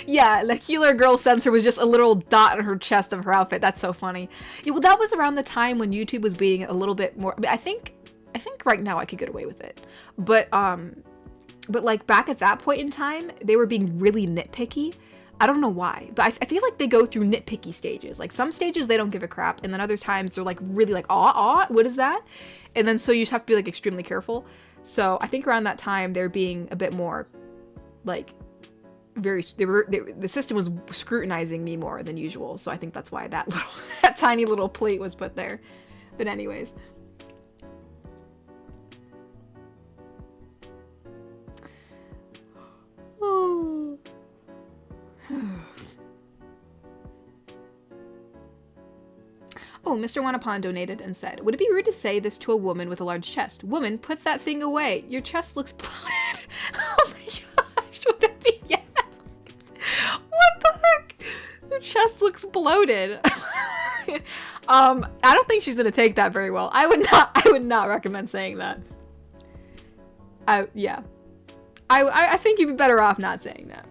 Yeah, the healer girl sensor was just a little dot on her chest of her outfit. That's so funny. Yeah, well, that was around the time when YouTube was being a little bit more. I think right now I could get away with it, but like back at that point in time, they were being really nitpicky. I don't know why, but I feel like they go through nitpicky stages. Like some stages they don't give a crap, and then other times they're like really like, what is that? And then so you just have to be like extremely careful. So I think around that time they're being a bit more like the system was scrutinizing me more than usual. So I think that's why that tiny little plate was put there. But anyways. Oh, Mr. Wanapon donated and said, would it be rude to say this to a woman with a large chest? Woman, put that thing away. Your chest looks bloated. Oh my gosh, would it be? Yeah. What the heck? Your chest looks bloated. I don't think she's gonna take that very well. I would not recommend saying that. Yeah. I think you'd be better off not saying that.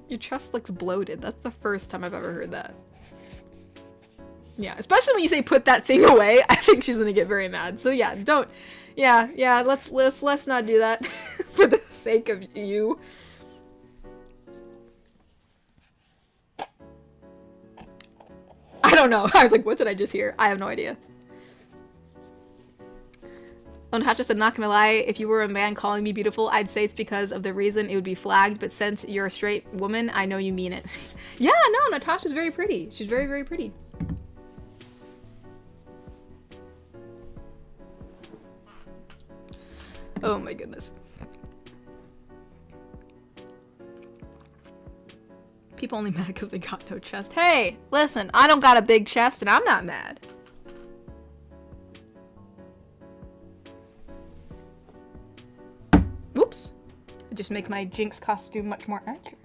Your chest looks bloated. That's the first time I've ever heard that. Yeah, especially when you say put that thing away, I think she's gonna get very mad. So yeah, don't. Yeah, let's not do that for the sake of you. I don't know. I was like, what did I just hear? I have no idea. Natasha said, not gonna lie, if you were a man calling me beautiful, I'd say it's because of the reason it would be flagged, but since you're a straight woman, I know you mean it. Yeah, no, Natasha's very pretty. She's very, very pretty. Oh my goodness. People only mad because they got no chest. Hey, listen, I don't got a big chest and I'm not mad. Whoops. It just makes my Jinx costume much more accurate.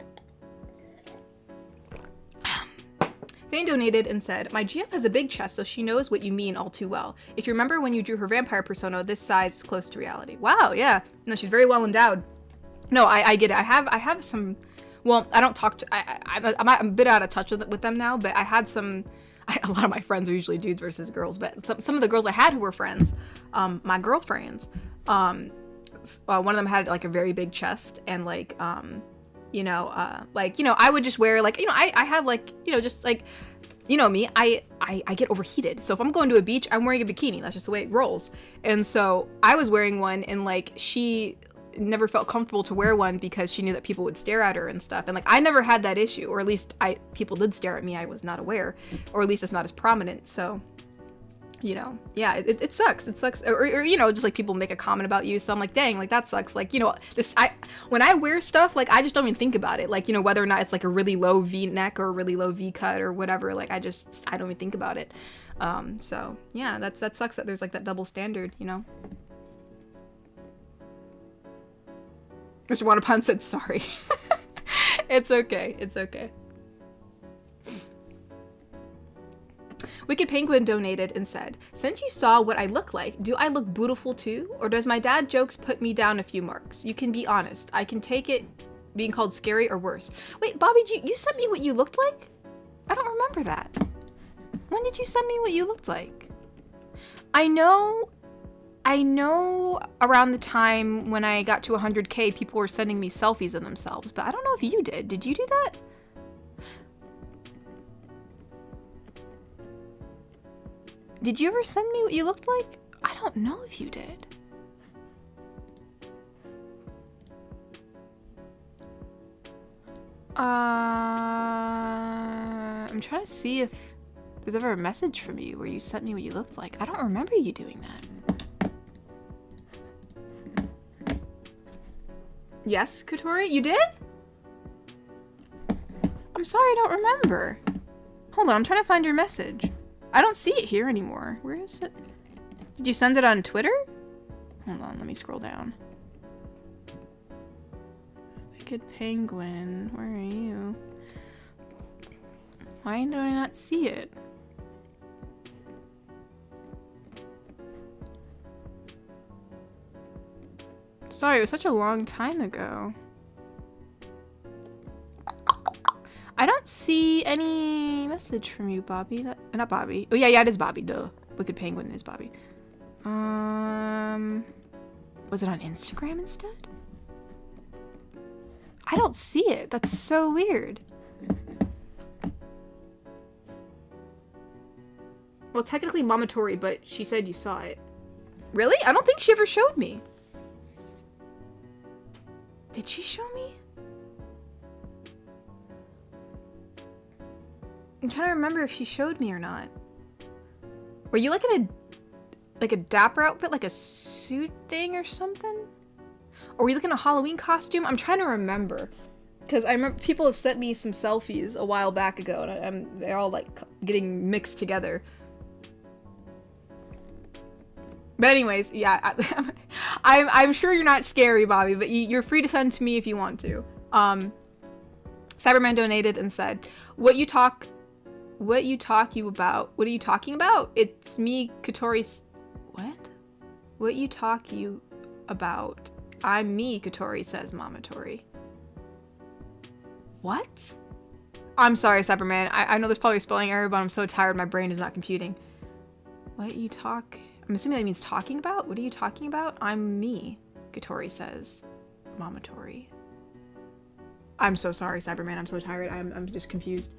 Thane donated and said, my GF has a big chest, so she knows what you mean all too well. If you remember when you drew her vampire persona, this size is close to reality. Wow, yeah. No, she's very well endowed. No, I get it. I have some... Well, I don't talk to... I'm a bit out of touch with them now, but I had some... a lot of my friends are usually dudes versus girls, but some of the girls I had who were friends, my girlfriends, one of them had like a very big chest, and like I would just wear like, I have like, just like, me, I get overheated. So if I'm going to a beach, I'm wearing a bikini. That's just the way it rolls. And so I was wearing one, and like she never felt comfortable to wear one because she knew that people would stare at her and stuff. And like I never had that issue, or at least people did stare at me. I was not aware, or at least it's not as prominent. So yeah, it sucks. It sucks. Or just like people make a comment about you. So I'm like, dang, like that sucks. Like, when I wear stuff, like I just don't even think about it. Like, whether or not it's like a really low V neck or a really low V cut or whatever, like I don't even think about it. So yeah, that sucks that there's like that double standard, Mr. Wanapun said sorry. It's okay. It's okay. Wicked Penguin donated and said, since you saw what I look like, do I look beautiful too? Or does my dad jokes put me down a few marks? You can be honest. I can take it being called scary or worse. Wait, Bobby, you sent me what you looked like? I don't remember that. When did you send me what you looked like? I know around the time when I got to 100K, people were sending me selfies of themselves, but I don't know if you did. Did you do that? Did you ever send me what you looked like? I don't know if you did. I'm trying to see if there's ever a message from you where you sent me what you looked like. I don't remember you doing that. Yes, Kotori? You did? I'm sorry, I don't remember. Hold on, I'm trying to find your message. I don't see it here anymore. Where is it? Did you send it on Twitter? Hold on, let me scroll down. Wicked Penguin, where are you? Why do I not see it? Sorry, it was such a long time ago. I don't see any message from you, Bobby. Not Bobby. Oh, yeah, it is Bobby, duh. Wicked Penguin is Bobby. Was it on Instagram instead? I don't see it. That's so weird. Well, technically Mama Tori, but she said you saw it. Really? I don't think she ever showed me. Did she show me? I'm trying to remember if she showed me or not. Were you like in a dapper outfit, like a suit thing or something? Or were you like in a Halloween costume? I'm trying to remember. Because I remember people have sent me some selfies a while back ago, and they're all like getting mixed together. But anyways, yeah, I'm sure you're not scary, Bobby, but you're free to send to me if you want to. Cyberman donated and said, What are you talking about? It's me, Kotori's... What? What you about? I'm me, Kotori, says Mama Tori. What? I'm sorry, Cyberman. I know there's probably a spelling error, but I'm so tired my brain is not computing. I'm assuming that means talking about? What are you talking about? I'm me, Kotori says Mama Tori. I'm so sorry, Cyberman. I'm so tired. I'm just confused.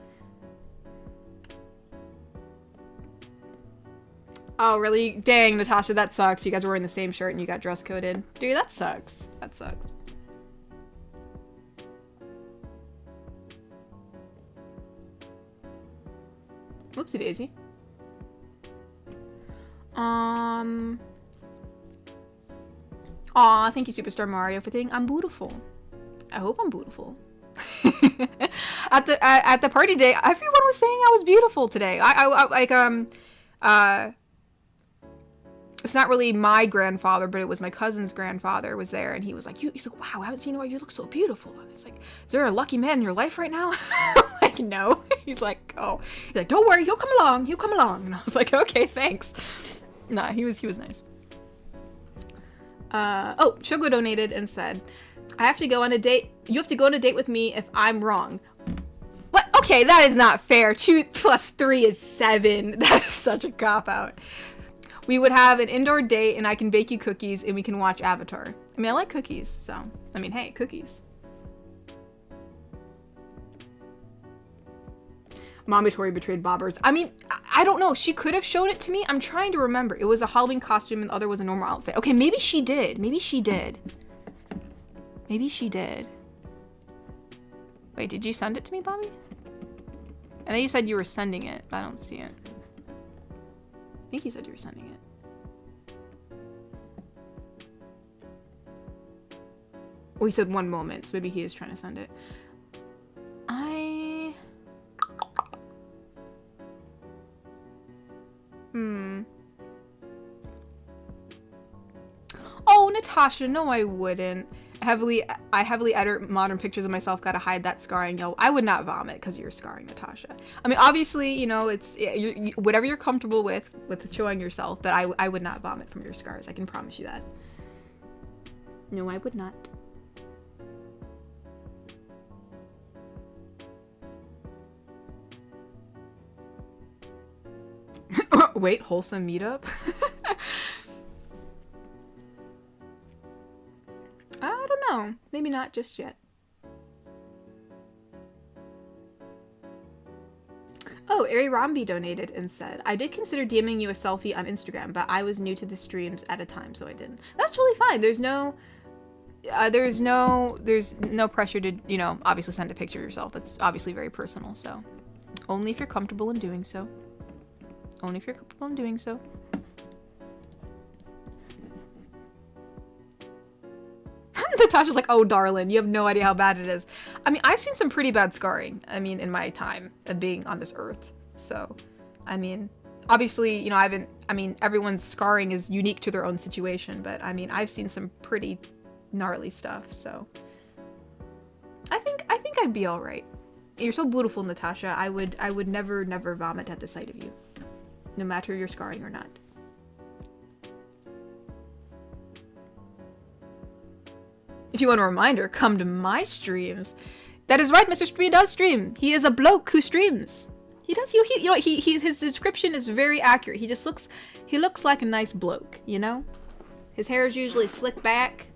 Oh, really? Dang, Natasha, that sucks. You guys were wearing the same shirt and you got dress coded. Dude, that sucks. That sucks. Whoopsie daisy. Aw, thank you, Superstar Mario, for thinking I'm beautiful. I hope I'm beautiful. At the party day, everyone was saying I was beautiful today. It's not really my grandfather, but it was my cousin's grandfather was there, and he was like, he's like, wow, I haven't seen you. You look so beautiful. And it's like, is there a lucky man in your life right now? I'm like, no. He's like, don't worry, he'll come along. And I was like, okay, thanks. Nah, he was nice. Shogo donated and said, I have to go on a date. You have to go on a date with me if I'm wrong. What? Okay, that is not fair. 2 plus 3 is 7. That is such a cop-out. We would have an indoor date and I can bake you cookies and we can watch Avatar. I mean, I like cookies, so, I mean, hey, cookies. Mommy Tori betrayed Bobbers. I mean, I don't know. She could have shown it to me. I'm trying to remember. It was a Halloween costume and the other was a normal outfit. Okay, maybe she did. Maybe she did. Wait, did you send it to me, Bobby? I know you said you were sending it, but I don't see it. I think you said you were sending it. Oh, he said 1 moment, so maybe he is trying to send it. Oh, Natasha, no I wouldn't. I heavily edit modern pictures of myself. Gotta hide that scarring. Yo, I would not vomit because of your scarring, Natasha. I mean, obviously, you know, it's whatever you're comfortable with showing yourself. But I would not vomit from your scars. I can promise you that. No, I would not. Wait, wholesome meetup? I don't know. Maybe not just yet. Oh, Ari Rambi donated and said, I did consider DMing you a selfie on Instagram, but I was new to the streams at a time, so I didn't. That's totally fine. There's no pressure to, you know, obviously send a picture of yourself. That's obviously very personal, so only if you're comfortable in doing so. Only if you're comfortable in doing so. Natasha's like, oh, darling, you have no idea how bad it is. I mean, I've seen some pretty bad scarring, I mean, in my time of being on this earth. So, I mean, obviously, you know, everyone's scarring is unique to their own situation, but I mean, I've seen some pretty gnarly stuff, so. I think I'd be all right. You're so beautiful, Natasha. I would never vomit at the sight of you. No matter your scarring or not. If you want a reminder, come to my streams. That is right, Mr. Stream does stream. He is a bloke who streams. He does, his description is very accurate. He looks like a nice bloke, you know? His hair is usually slicked back.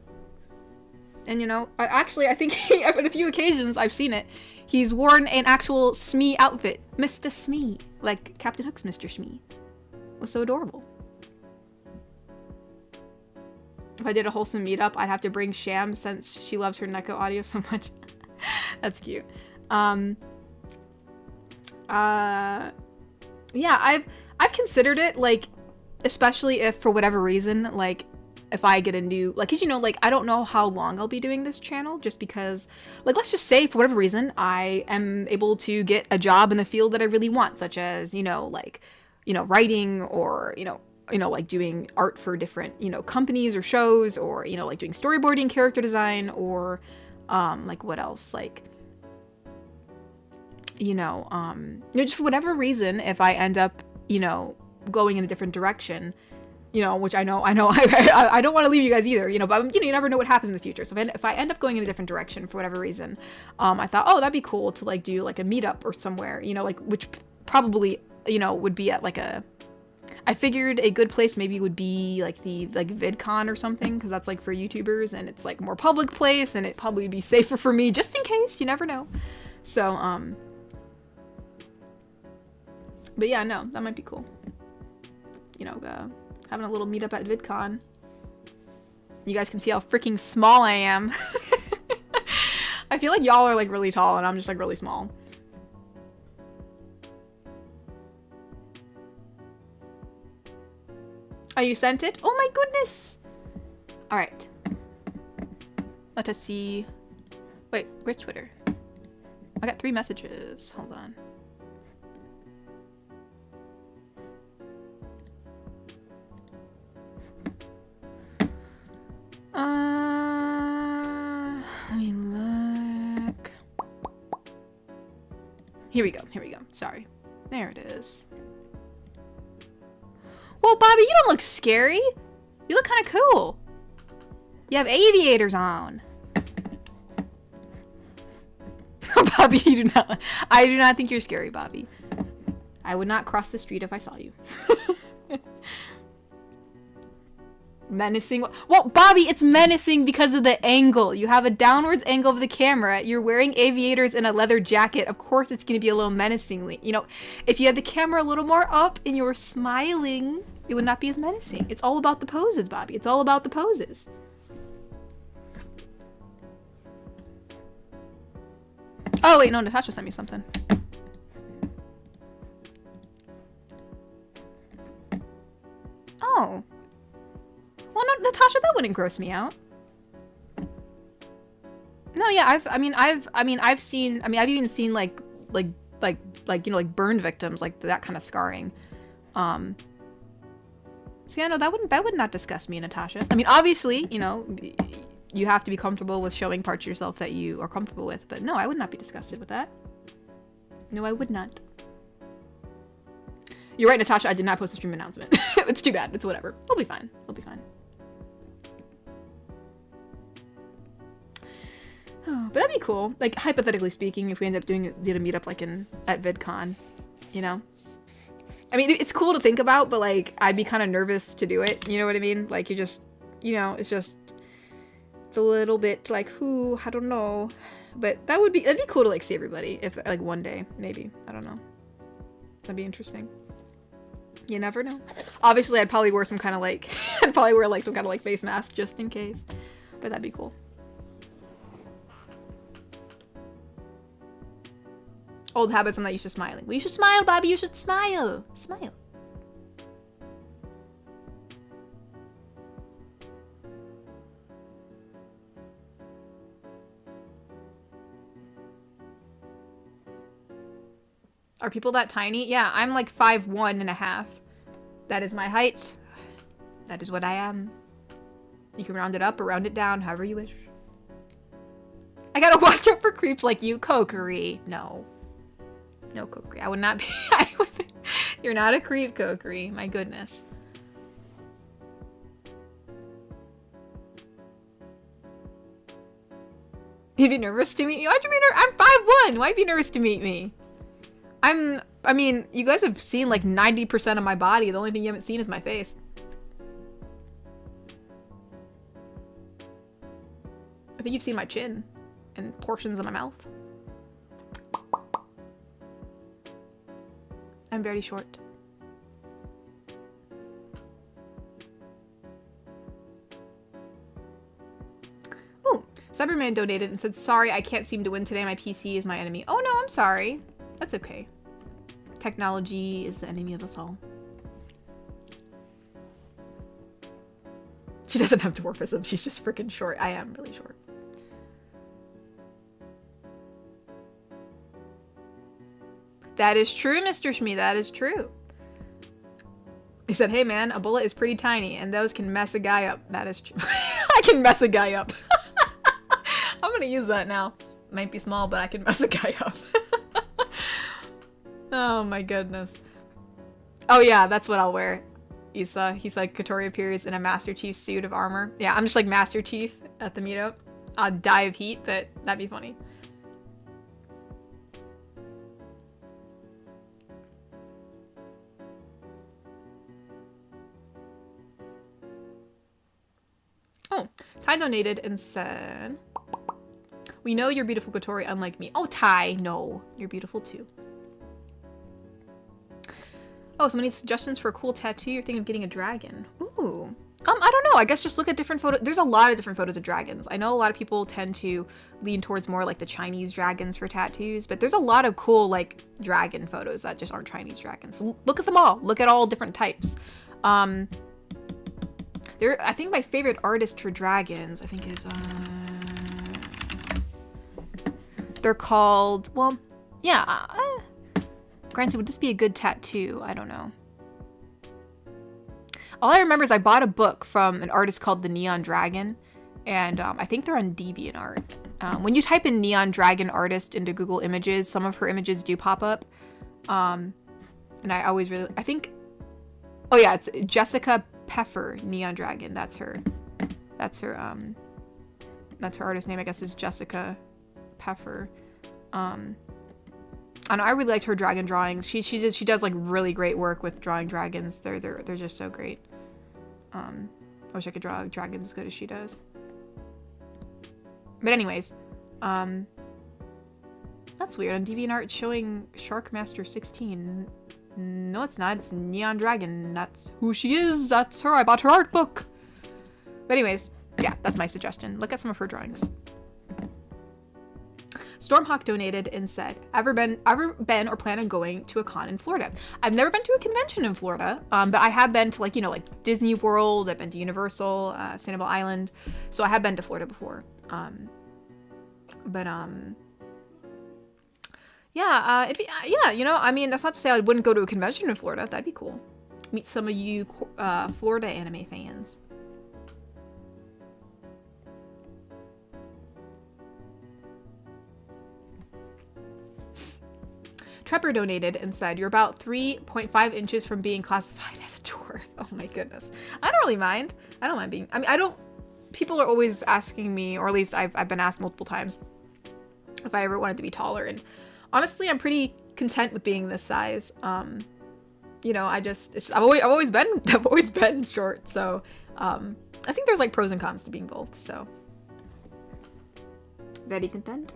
And, you know, I think on a few occasions I've seen it. He's worn an actual Smee outfit. Mr. Smee. Like Captain Hook's Mr. Smee. It was so adorable. If I did a wholesome meetup, I'd have to bring Sham since she loves her Neko audio so much. That's cute. Yeah, I've considered it, like, especially if for whatever reason, like, if I get a new, like, cause you know, like, I don't know how long I'll be doing this channel, just because, like, let's just say for whatever reason, I am able to get a job in the field that I really want, such as, you know, like, you know, writing, or, you know, like doing art for different, you know, companies or shows, or, you know, like doing storyboarding, character design, or, like, what else, like, you know, just for whatever reason, if I end up, you know, going in a different direction, you know, which I don't want to leave you guys either, you know, but, you know, you never know what happens in the future. So if I end up going in a different direction for whatever reason, I thought, oh, that'd be cool to, like, do, like, a meetup or somewhere, you know, like, which probably, you know, would be at, like, I figured a good place maybe would be, like, the, like, VidCon or something, because that's, like, for YouTubers, and it's, like, a more public place, and it'd probably be safer for me, just in case, you never know. So, but yeah, no, that might be cool. You know, having a little meetup at VidCon. You guys can see how freaking small I am. I feel like y'all are, like, really tall, and I'm just, like, really small. Oh, you sent it? Oh my goodness! Alright. Let us see. Wait, where's Twitter? I got 3 messages. Hold on. Let me look. Here we go. Sorry. There it is. Whoa, Bobby, you don't look scary. You look kind of cool. You have aviators on. Bobby, you do not. I do not think you're scary, Bobby. I would not cross the street if I saw you. Menacing. Well, Bobby, it's menacing because of the angle. You have a downwards angle of the camera. You're wearing aviators and a leather jacket. Of course, it's going to be a little menacingly. You know, if you had the camera a little more up and you were smiling, it would not be as menacing. It's all about the poses, Bobby. It's all about the poses. Oh, wait, no, Natasha sent me something. Oh. Well, no, Natasha, that wouldn't gross me out. No, yeah, I've even seen like, you know, like burn victims, like that kind of scarring. So yeah, no, that would not disgust me, Natasha. I mean, obviously, you know, you have to be comfortable with showing parts of yourself that you are comfortable with. But no, I would not be disgusted with that. No, I would not. You're right, Natasha. I did not post a stream announcement. It's too bad. It's whatever. We'll be fine. We'll be fine. Oh, but that'd be cool. Like, hypothetically speaking, if we end up did a meetup like at VidCon, you know? I mean, it's cool to think about, but like, I'd be kind of nervous to do it. You know what I mean? Like, you just, you know, it's a little bit like, I don't know. But that'd be cool to like see everybody if like one day, maybe. I don't know. That'd be interesting. You never know. Obviously, I'd probably wear some kind of like, some kind of like face mask just in case. But that'd be cool. Old habits, I'm not used to smiling. Well, you should smile, Bobby. You should smile. Smile. Are people that tiny? Yeah, I'm like 5'1.5". That is my height. That is what I am. You can round it up or round it down, however you wish. I gotta watch out for creeps like you, Kokery. No. No, Kokery. I would not be. You're not a creep, Kokery. My goodness. You'd be nervous to meet me? Why'd you be nervous? I'm 5'1". Why'd you be nervous to meet me? I mean, you guys have seen like 90% of my body. The only thing you haven't seen is my face. I think you've seen my chin and portions of my mouth. I'm very short. Oh, Cyberman donated and said, sorry, I can't seem to win today. My PC is my enemy. Oh no, I'm sorry. That's okay. Technology is the enemy of us all. She doesn't have dwarfism. She's just freaking short. I am really short. That is true, Mr. Shmee. That is true. He said, hey man, a bullet is pretty tiny and those can mess a guy up. That is true. I can mess a guy up. I'm gonna use that now. Might be small, but I can mess a guy up. Oh my goodness. Oh yeah, that's what I'll wear. He's like Kotori appears in a Master Chief suit of armor. Yeah, I'm just like Master Chief at the meetup. I'll die of heat, but that'd be funny. Oh, Ty donated and said, we know you're beautiful, Kotori, unlike me. Oh, Ty, no, you're beautiful too. Oh, someone needs suggestions for a cool tattoo. You're thinking of getting a dragon. Ooh. I don't know. I guess just look at different photos. There's a lot of different photos of dragons. I know a lot of people tend to lean towards more like the Chinese dragons for tattoos, but there's a lot of cool like dragon photos that just aren't Chinese dragons. So look at them all. Look at all different types. I think my favorite artist for dragons, I think is, they're called, well, yeah, granted, would this be a good tattoo? I don't know. All I remember is I bought a book from an artist called The Neon Dragon, and I think they're on DeviantArt. When you type in Neon Dragon artist into Google Images, some of her images do pop up. And I always really, I think, oh yeah, it's Jessica Peffer, Neon Dragon. That's her artist name, I guess, is Jessica Peffer. I know, I really liked her dragon drawings. She does like really great work with drawing dragons. They're just so great. I wish I could draw dragons as good as she does. But anyways, that's weird. On DeviantArt it's showing Sharkmaster 16. No, it's not. It's Neon Dragon. That's who she is. That's her. I bought her art book. But anyways, yeah, that's my suggestion. Look at some of her drawings. Stormhawk donated and said, ever been or plan on going to a con in Florida? I've never been to a convention in Florida, but I have been to like Disney World. I've been to Universal, Sanibel Island. So I have been to Florida before. Yeah, it'd be, yeah, I mean, that's not to say I wouldn't go to a convention in Florida. That'd be cool. Meet some of you Florida anime fans. Trepper donated and said, you're about 3.5 inches from being classified as a dwarf. Oh my goodness. I don't really mind. I don't mind being, I mean, I don't, people are always asking me, or at least I've been asked multiple times, if I ever wanted to be taller. And honestly, I'm pretty content with being this size. You know, I've always been short. So, I think there's like pros and cons to being both. So, very content.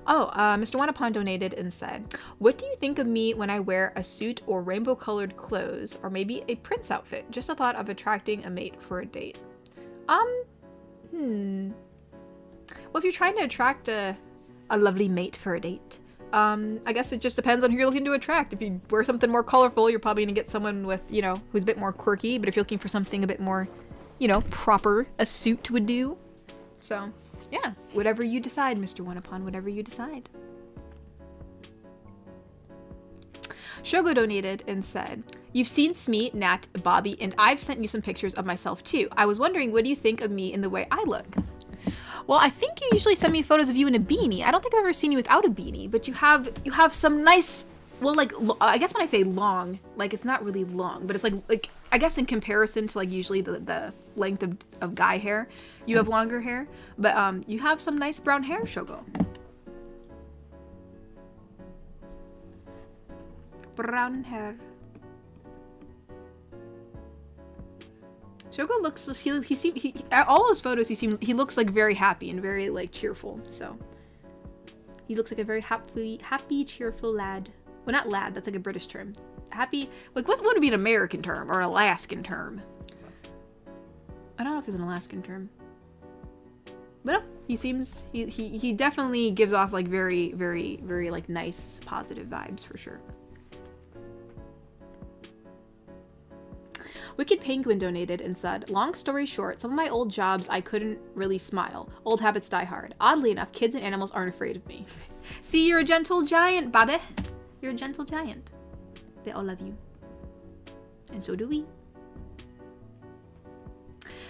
Oh, Mr. Wanapon donated and said, what do you think of me when I wear a suit or rainbow colored clothes, or maybe a prince outfit? Just a thought of attracting a mate for a date. Well, if you're trying to attract a lovely mate for a date, I guess it just depends on who you're looking to attract. If you wear something more colorful, you're probably gonna get someone with, you know, who's a bit more quirky, but if you're looking for something a bit more, you know, proper, a suit would do. So, yeah, whatever you decide, Mr. Wanapon, whatever you decide. Shogo donated and said, you've seen Smee, Nat, Bobby, and I've sent you some pictures of myself too. I was wondering, what do you think of me in the way I look? Well, I think you usually send me photos of you in a beanie. I don't think I've ever seen you without a beanie, but you have some nice, well, like, I guess when I say long, like, it's not really long, but it's like I guess in comparison to like usually the length of guy hair, you have longer hair, but you have some nice brown hair, Shogo. Brown hair. Shogo looks, he all those photos, he looks like very happy and very like cheerful. So he looks like a very happy, cheerful lad. Well, not lad, that's like a British term. Happy, like what would be an American term or an Alaskan term? I don't know if there's an Alaskan term. But no, he definitely gives off like very, very, very like nice, positive vibes for sure. Wicked Penguin donated and said, long story short, some of my old jobs I couldn't really smile. Old habits die hard. Oddly enough, kids and animals aren't afraid of me. See, you're a gentle giant, Babe. You're a gentle giant. They all love you. And so do we.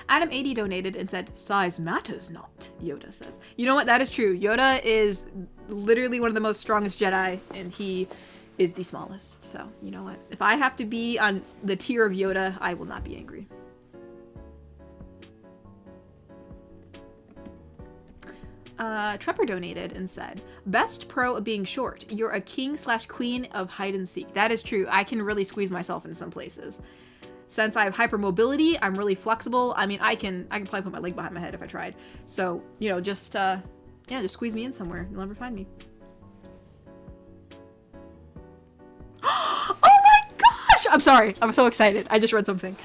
Adam80 donated and said, size matters not, Yoda says. You know what? That is true. Yoda is literally one of the most strongest Jedi, and he is the smallest. So, you know what? If I have to be on the tier of Yoda, I will not be angry. Trepper donated and said, best pro of being short. You're a king/queen of hide and seek. That is true. I can really squeeze myself into some places. Since I have hypermobility, I'm really flexible. I mean, I can probably put my leg behind my head if I tried. So, you know, just squeeze me in somewhere. You'll never find me. Oh my gosh! I'm sorry. I'm so excited. I just read something.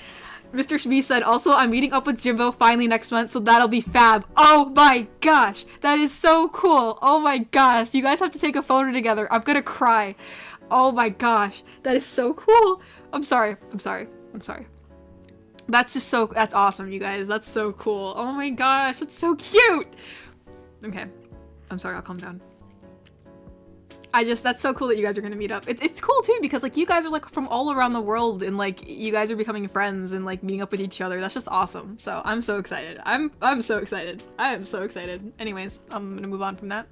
Mr. Smee said, also, I'm meeting up with Jimbo finally next month, so that'll be fab. Oh my gosh. That is so cool. Oh my gosh. You guys have to take a photo together. I'm gonna cry. Oh my gosh. That is so cool. I'm sorry. That's just so, that's awesome, you guys. That's so cool. Oh my gosh. That's so cute. Okay. I'm sorry. I'll calm down. That's so cool that you guys are gonna meet up. It's cool too because like you guys are like from all around the world and like you guys are becoming friends and like meeting up with each other. That's just awesome. So I'm so excited. I'm so excited. I am so excited. Anyways, I'm gonna move on from that.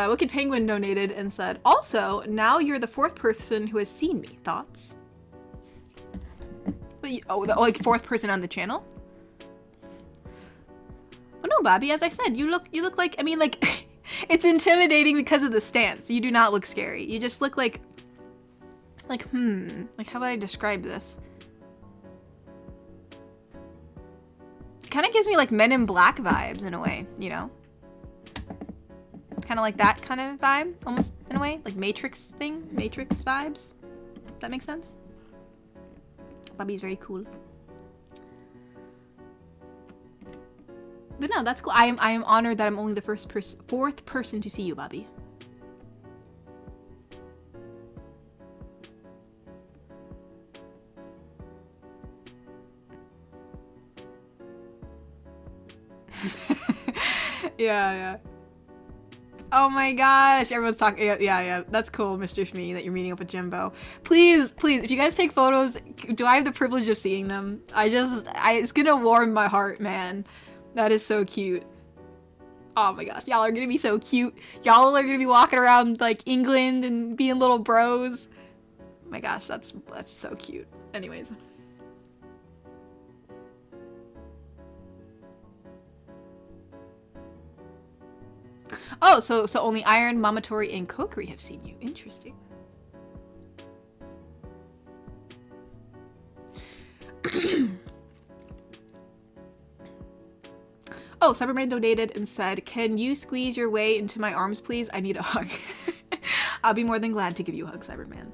Wicked Penguin donated and said, also, now you're the 4th person who has seen me. Thoughts? Like 4th person on the channel? Oh no, Bobby, as I said, you look like, I mean, like, it's intimidating because of the stance. You do not look scary. You just look like, like, how would I describe this? It kind of gives me, like, Men in Black vibes, in a way, you know? Kind of like that kind of vibe, almost, in a way. Like Matrix vibes. That makes sense? Bobby's very cool. But no, that's cool. I am honored that I'm only the 4th person to see you, Bobby. Yeah. Oh my gosh, everyone's talking. Yeah. That's cool, Mr. Shmee, that you're meeting up with Jimbo. Please, if you guys take photos, do I have the privilege of seeing them? It's gonna warm my heart, man. That is so cute. Oh my gosh, y'all are gonna be so cute. Y'all are gonna be walking around like England and being little bros. Oh my gosh, that's so cute. Anyways. Oh, so only Aaand, Mamatori, and Kokiri have seen you. Interesting. Oh, Cyberman donated and said, "Can you squeeze your way into my arms, please? I need a hug." I'll be more than glad to give you a hug, Cyberman.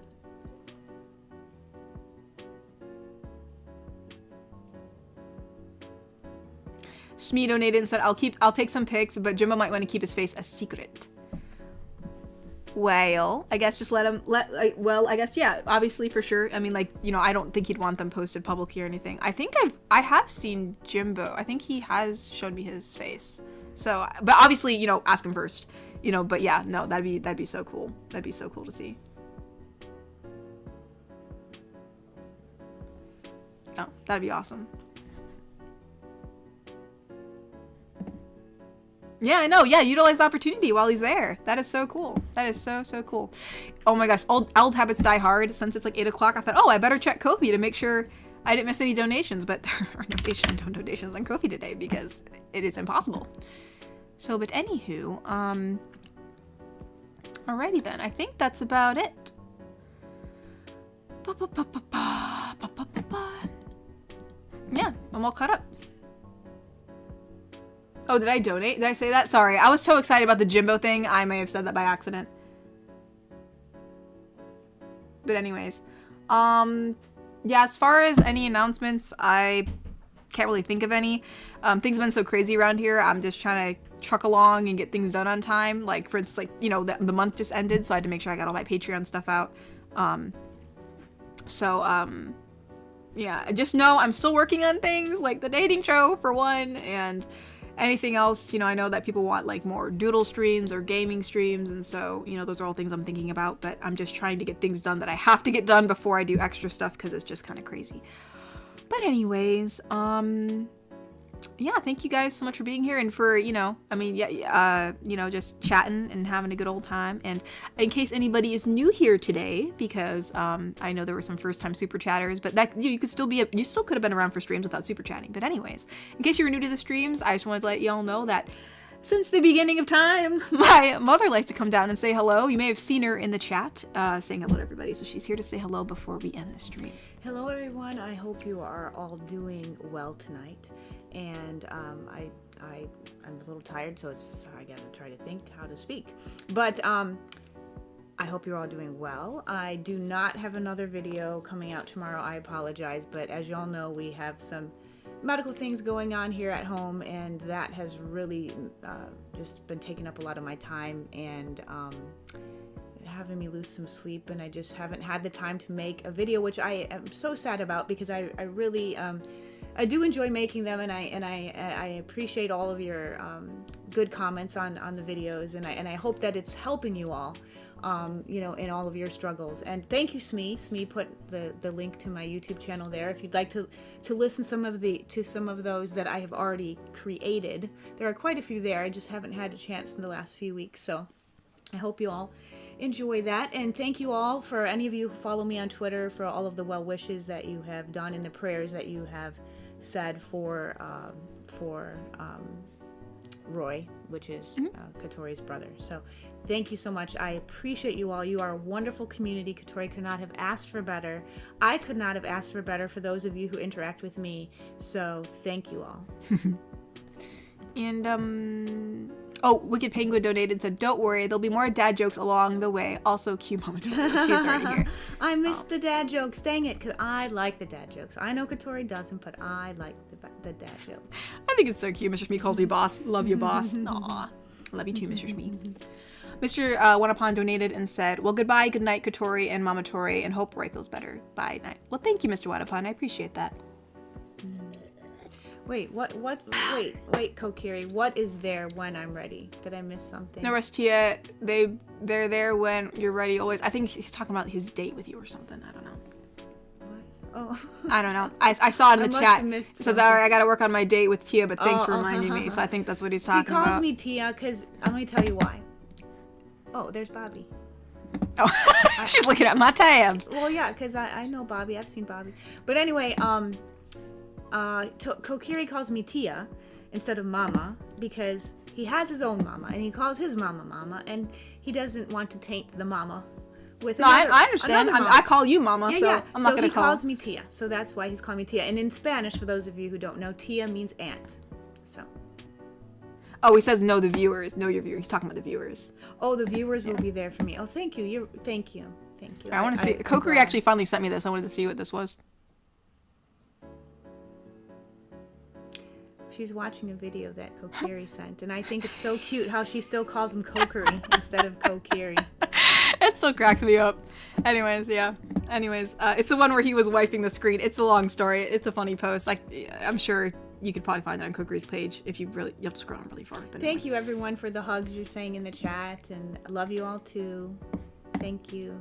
Shmee donated and said, I'll take some pics, but Jimbo might want to keep his face a secret. Well, I guess just I guess, yeah, obviously for sure. I mean, like, you know, I don't think he'd want them posted publicly or anything. I think I have seen Jimbo. I think he has showed me his face. So, but obviously, you know, ask him first, you know, but yeah, no, that'd be so cool. That'd be so cool to see. Oh, that'd be awesome. Yeah, I know. Yeah, utilize the opportunity while he's there. That is so cool. That is so cool. Oh my gosh, old habits die hard. Since it's like 8 o'clock, I thought, oh, I better check Kofi to make sure I didn't miss any donations. But there are no donations on Kofi today because it is impossible. So, but anywho, alrighty then. I think that's about it. Yeah, I'm all caught up. Oh, did I donate? Did I say that? Sorry, I was so excited about the Jimbo thing, I may have said that by accident. But anyways, yeah, as far as any announcements, I can't really think of any. Things have been so crazy around here, I'm just trying to truck along and get things done on time. Like, for instance, like, you know, the month just ended, so I had to make sure I got all my Patreon stuff out. Yeah, just know I'm still working on things, like the dating show, for one, and anything else, you know, I know that people want like more doodle streams or gaming streams, and so, you know, those are all things I'm thinking about, but I'm just trying to get things done that I have to get done before I do extra stuff, because it's just kind of crazy. But anyways, yeah, thank you guys so much for being here and for, you know, I mean, yeah, you know, just chatting and having a good old time. And in case anybody is new here today, because I know there were some first-time super chatters, but that you could still be you still could have been around for streams without super chatting. But anyways, in case you were new to the streams, I just wanted to let y'all know that since the beginning of time, my mother likes to come down and say hello. You may have seen her in the chat saying hello to everybody, so she's here to say hello before we end the stream. Hello, everyone. I hope you are all doing well tonight. And I'm a little tired, so I gotta try to think how to speak. But I hope you're all doing well. I do not have another video coming out tomorrow. I apologize, but as y'all know, we have some medical things going on here at home, and that has really just been taking up a lot of my time and having me lose some sleep, and I just haven't had the time to make a video, which I am so sad about, because I really I do enjoy making them, and I appreciate all of your good comments on the videos, and I hope that it's helping you all, you know, in all of your struggles. And thank you, Smee. Smee put the link to my YouTube channel there. If you'd like to listen to some of those that I have already created, there are quite a few there. I just haven't had a chance in the last few weeks, so I hope you all enjoy that. And thank you all, for any of you who follow me on Twitter, for all of the well wishes that you have done and the prayers that you have said for Roy, which is Katori's brother. So thank you so much. I appreciate you all. You are a wonderful community. Katori could not have asked for better. I could not have asked for better for those of you who interact with me. So thank you all. And oh, Wicked Penguin donated and said, "Don't worry, there'll be more dad jokes along the way." Also, cute moment. She's already here. I missed the dad jokes. Dang it, because I like the dad jokes. I know Katori doesn't, but I like the dad jokes. I think it's so cute. Mr. Shmee calls me boss. Love you, boss. Aw. Love you too, Mr. Shmee. Mr. Oneupon donated and said, "Well, goodbye, good night, Katori and Mama Tori, and hope Roy feels better. Bye, night." Well, thank you, Mr. Oneupon. I appreciate that. Wait, what, wait, Kokiri, what is there when I'm ready? Did I miss something? No rest Tia, they're there when you're ready always. I think he's talking about his date with you or something. I don't know. Oh. I don't know. I saw it in the chat. It says, something. alright, I gotta work on my date with Tia, but thanks for reminding me. So I think that's what he's talking about. He calls me Tia because, let me tell you why. Oh, there's Bobby. Oh, she's looking at my tabs. Well, yeah, because I know Bobby. I've seen Bobby. But anyway, Kokiri calls me Tia instead of Mama because he has his own mama and he calls his mama, and he doesn't want to taint the mama with another. I understand. I call you Mama, yeah, so yeah. I'm not going to call. So he calls me Tia, so that's why he's calling me Tia. And in Spanish, for those of you who don't know, Tia means aunt. So. Oh, he says know the viewers. Know your viewers. He's talking about the viewers. Oh, the viewers will be there for me. Oh, thank you. Thank you. I want to see. Kokiri actually finally sent me this. I wanted to see what this was. She's watching a video that Kokiri sent, and I think it's so cute how she still calls him Kokiri instead of Kokiri. It still cracks me up. Anyways, yeah. It's the one where he was wiping the screen. It's a long story. It's a funny post. I'm sure you could probably find it on Kokiri's page if you have to scroll on really far. But anyway. Thank you, everyone, for the hugs you're saying in the chat, and I love you all too. Thank you.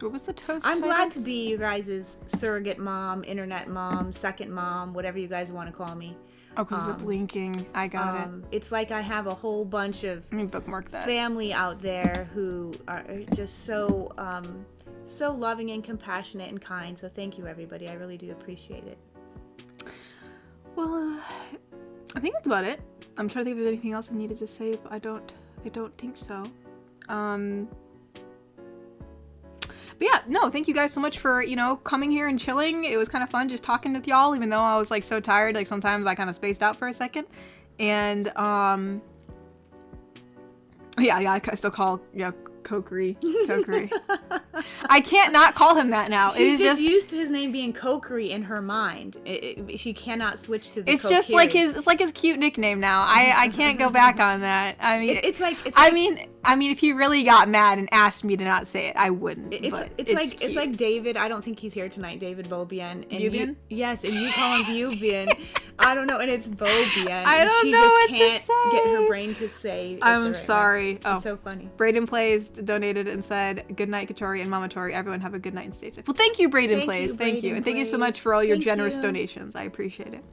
What was the toast? I'm glad to be you guys' surrogate mom, internet mom, second mom, whatever you guys want to call me. Oh, because of the blinking. I got it. It's like I have a whole bunch of Let me bookmark that. family out there who are just so loving and compassionate and kind. So thank you, everybody. I really do appreciate it. Well, I think that's about it. I'm trying to think if there's anything else I needed to say, but I don't think so. But yeah, no, thank you guys so much for, coming here and chilling. It was kind of fun just talking with y'all, even though I was, so tired. Sometimes I kind of spaced out for a second. And, I still call, Kokiri. I can't not call him that now. She's just used to his name being Kokiri in her mind. She cannot switch to the It's Kokiri. just like his cute nickname now. I can't go back on that. I mean, I mean, if he really got mad and asked me to not say it, I wouldn't. It's like David. I don't think he's here tonight. David Bobian. Bubian? Yes, and you call him Bubian. I don't know, and it's Bobian. I don't know what to say. She just can't get her brain to say. I'm sorry. It's so funny. Braden Plays donated and said, "Good night, Katori and Mama Tori. Everyone have a good night and stay safe." Well, thank you, Braden Plays. Thank you, and thank you so much for all your generous donations. I appreciate it.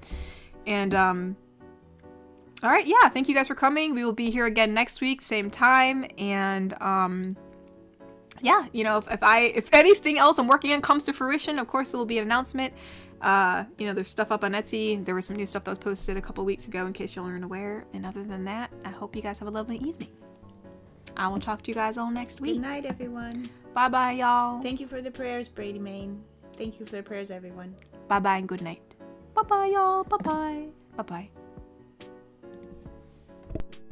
And all right, yeah. Thank you guys for coming. We will be here again next week, same time. And yeah, if anything else I'm working on comes to fruition, of course there will be an announcement. There's stuff up on Etsy. There was some new stuff that was posted a couple weeks ago in case y'all aren't aware. And other than that, I hope you guys have a lovely evening. I will talk to you guys all next week. Good night, everyone. Bye-bye, y'all. Thank you for the prayers, Brady Main. Thank you for the prayers, everyone. Bye-bye and good night. Bye-bye, y'all. Bye-bye. Bye-bye.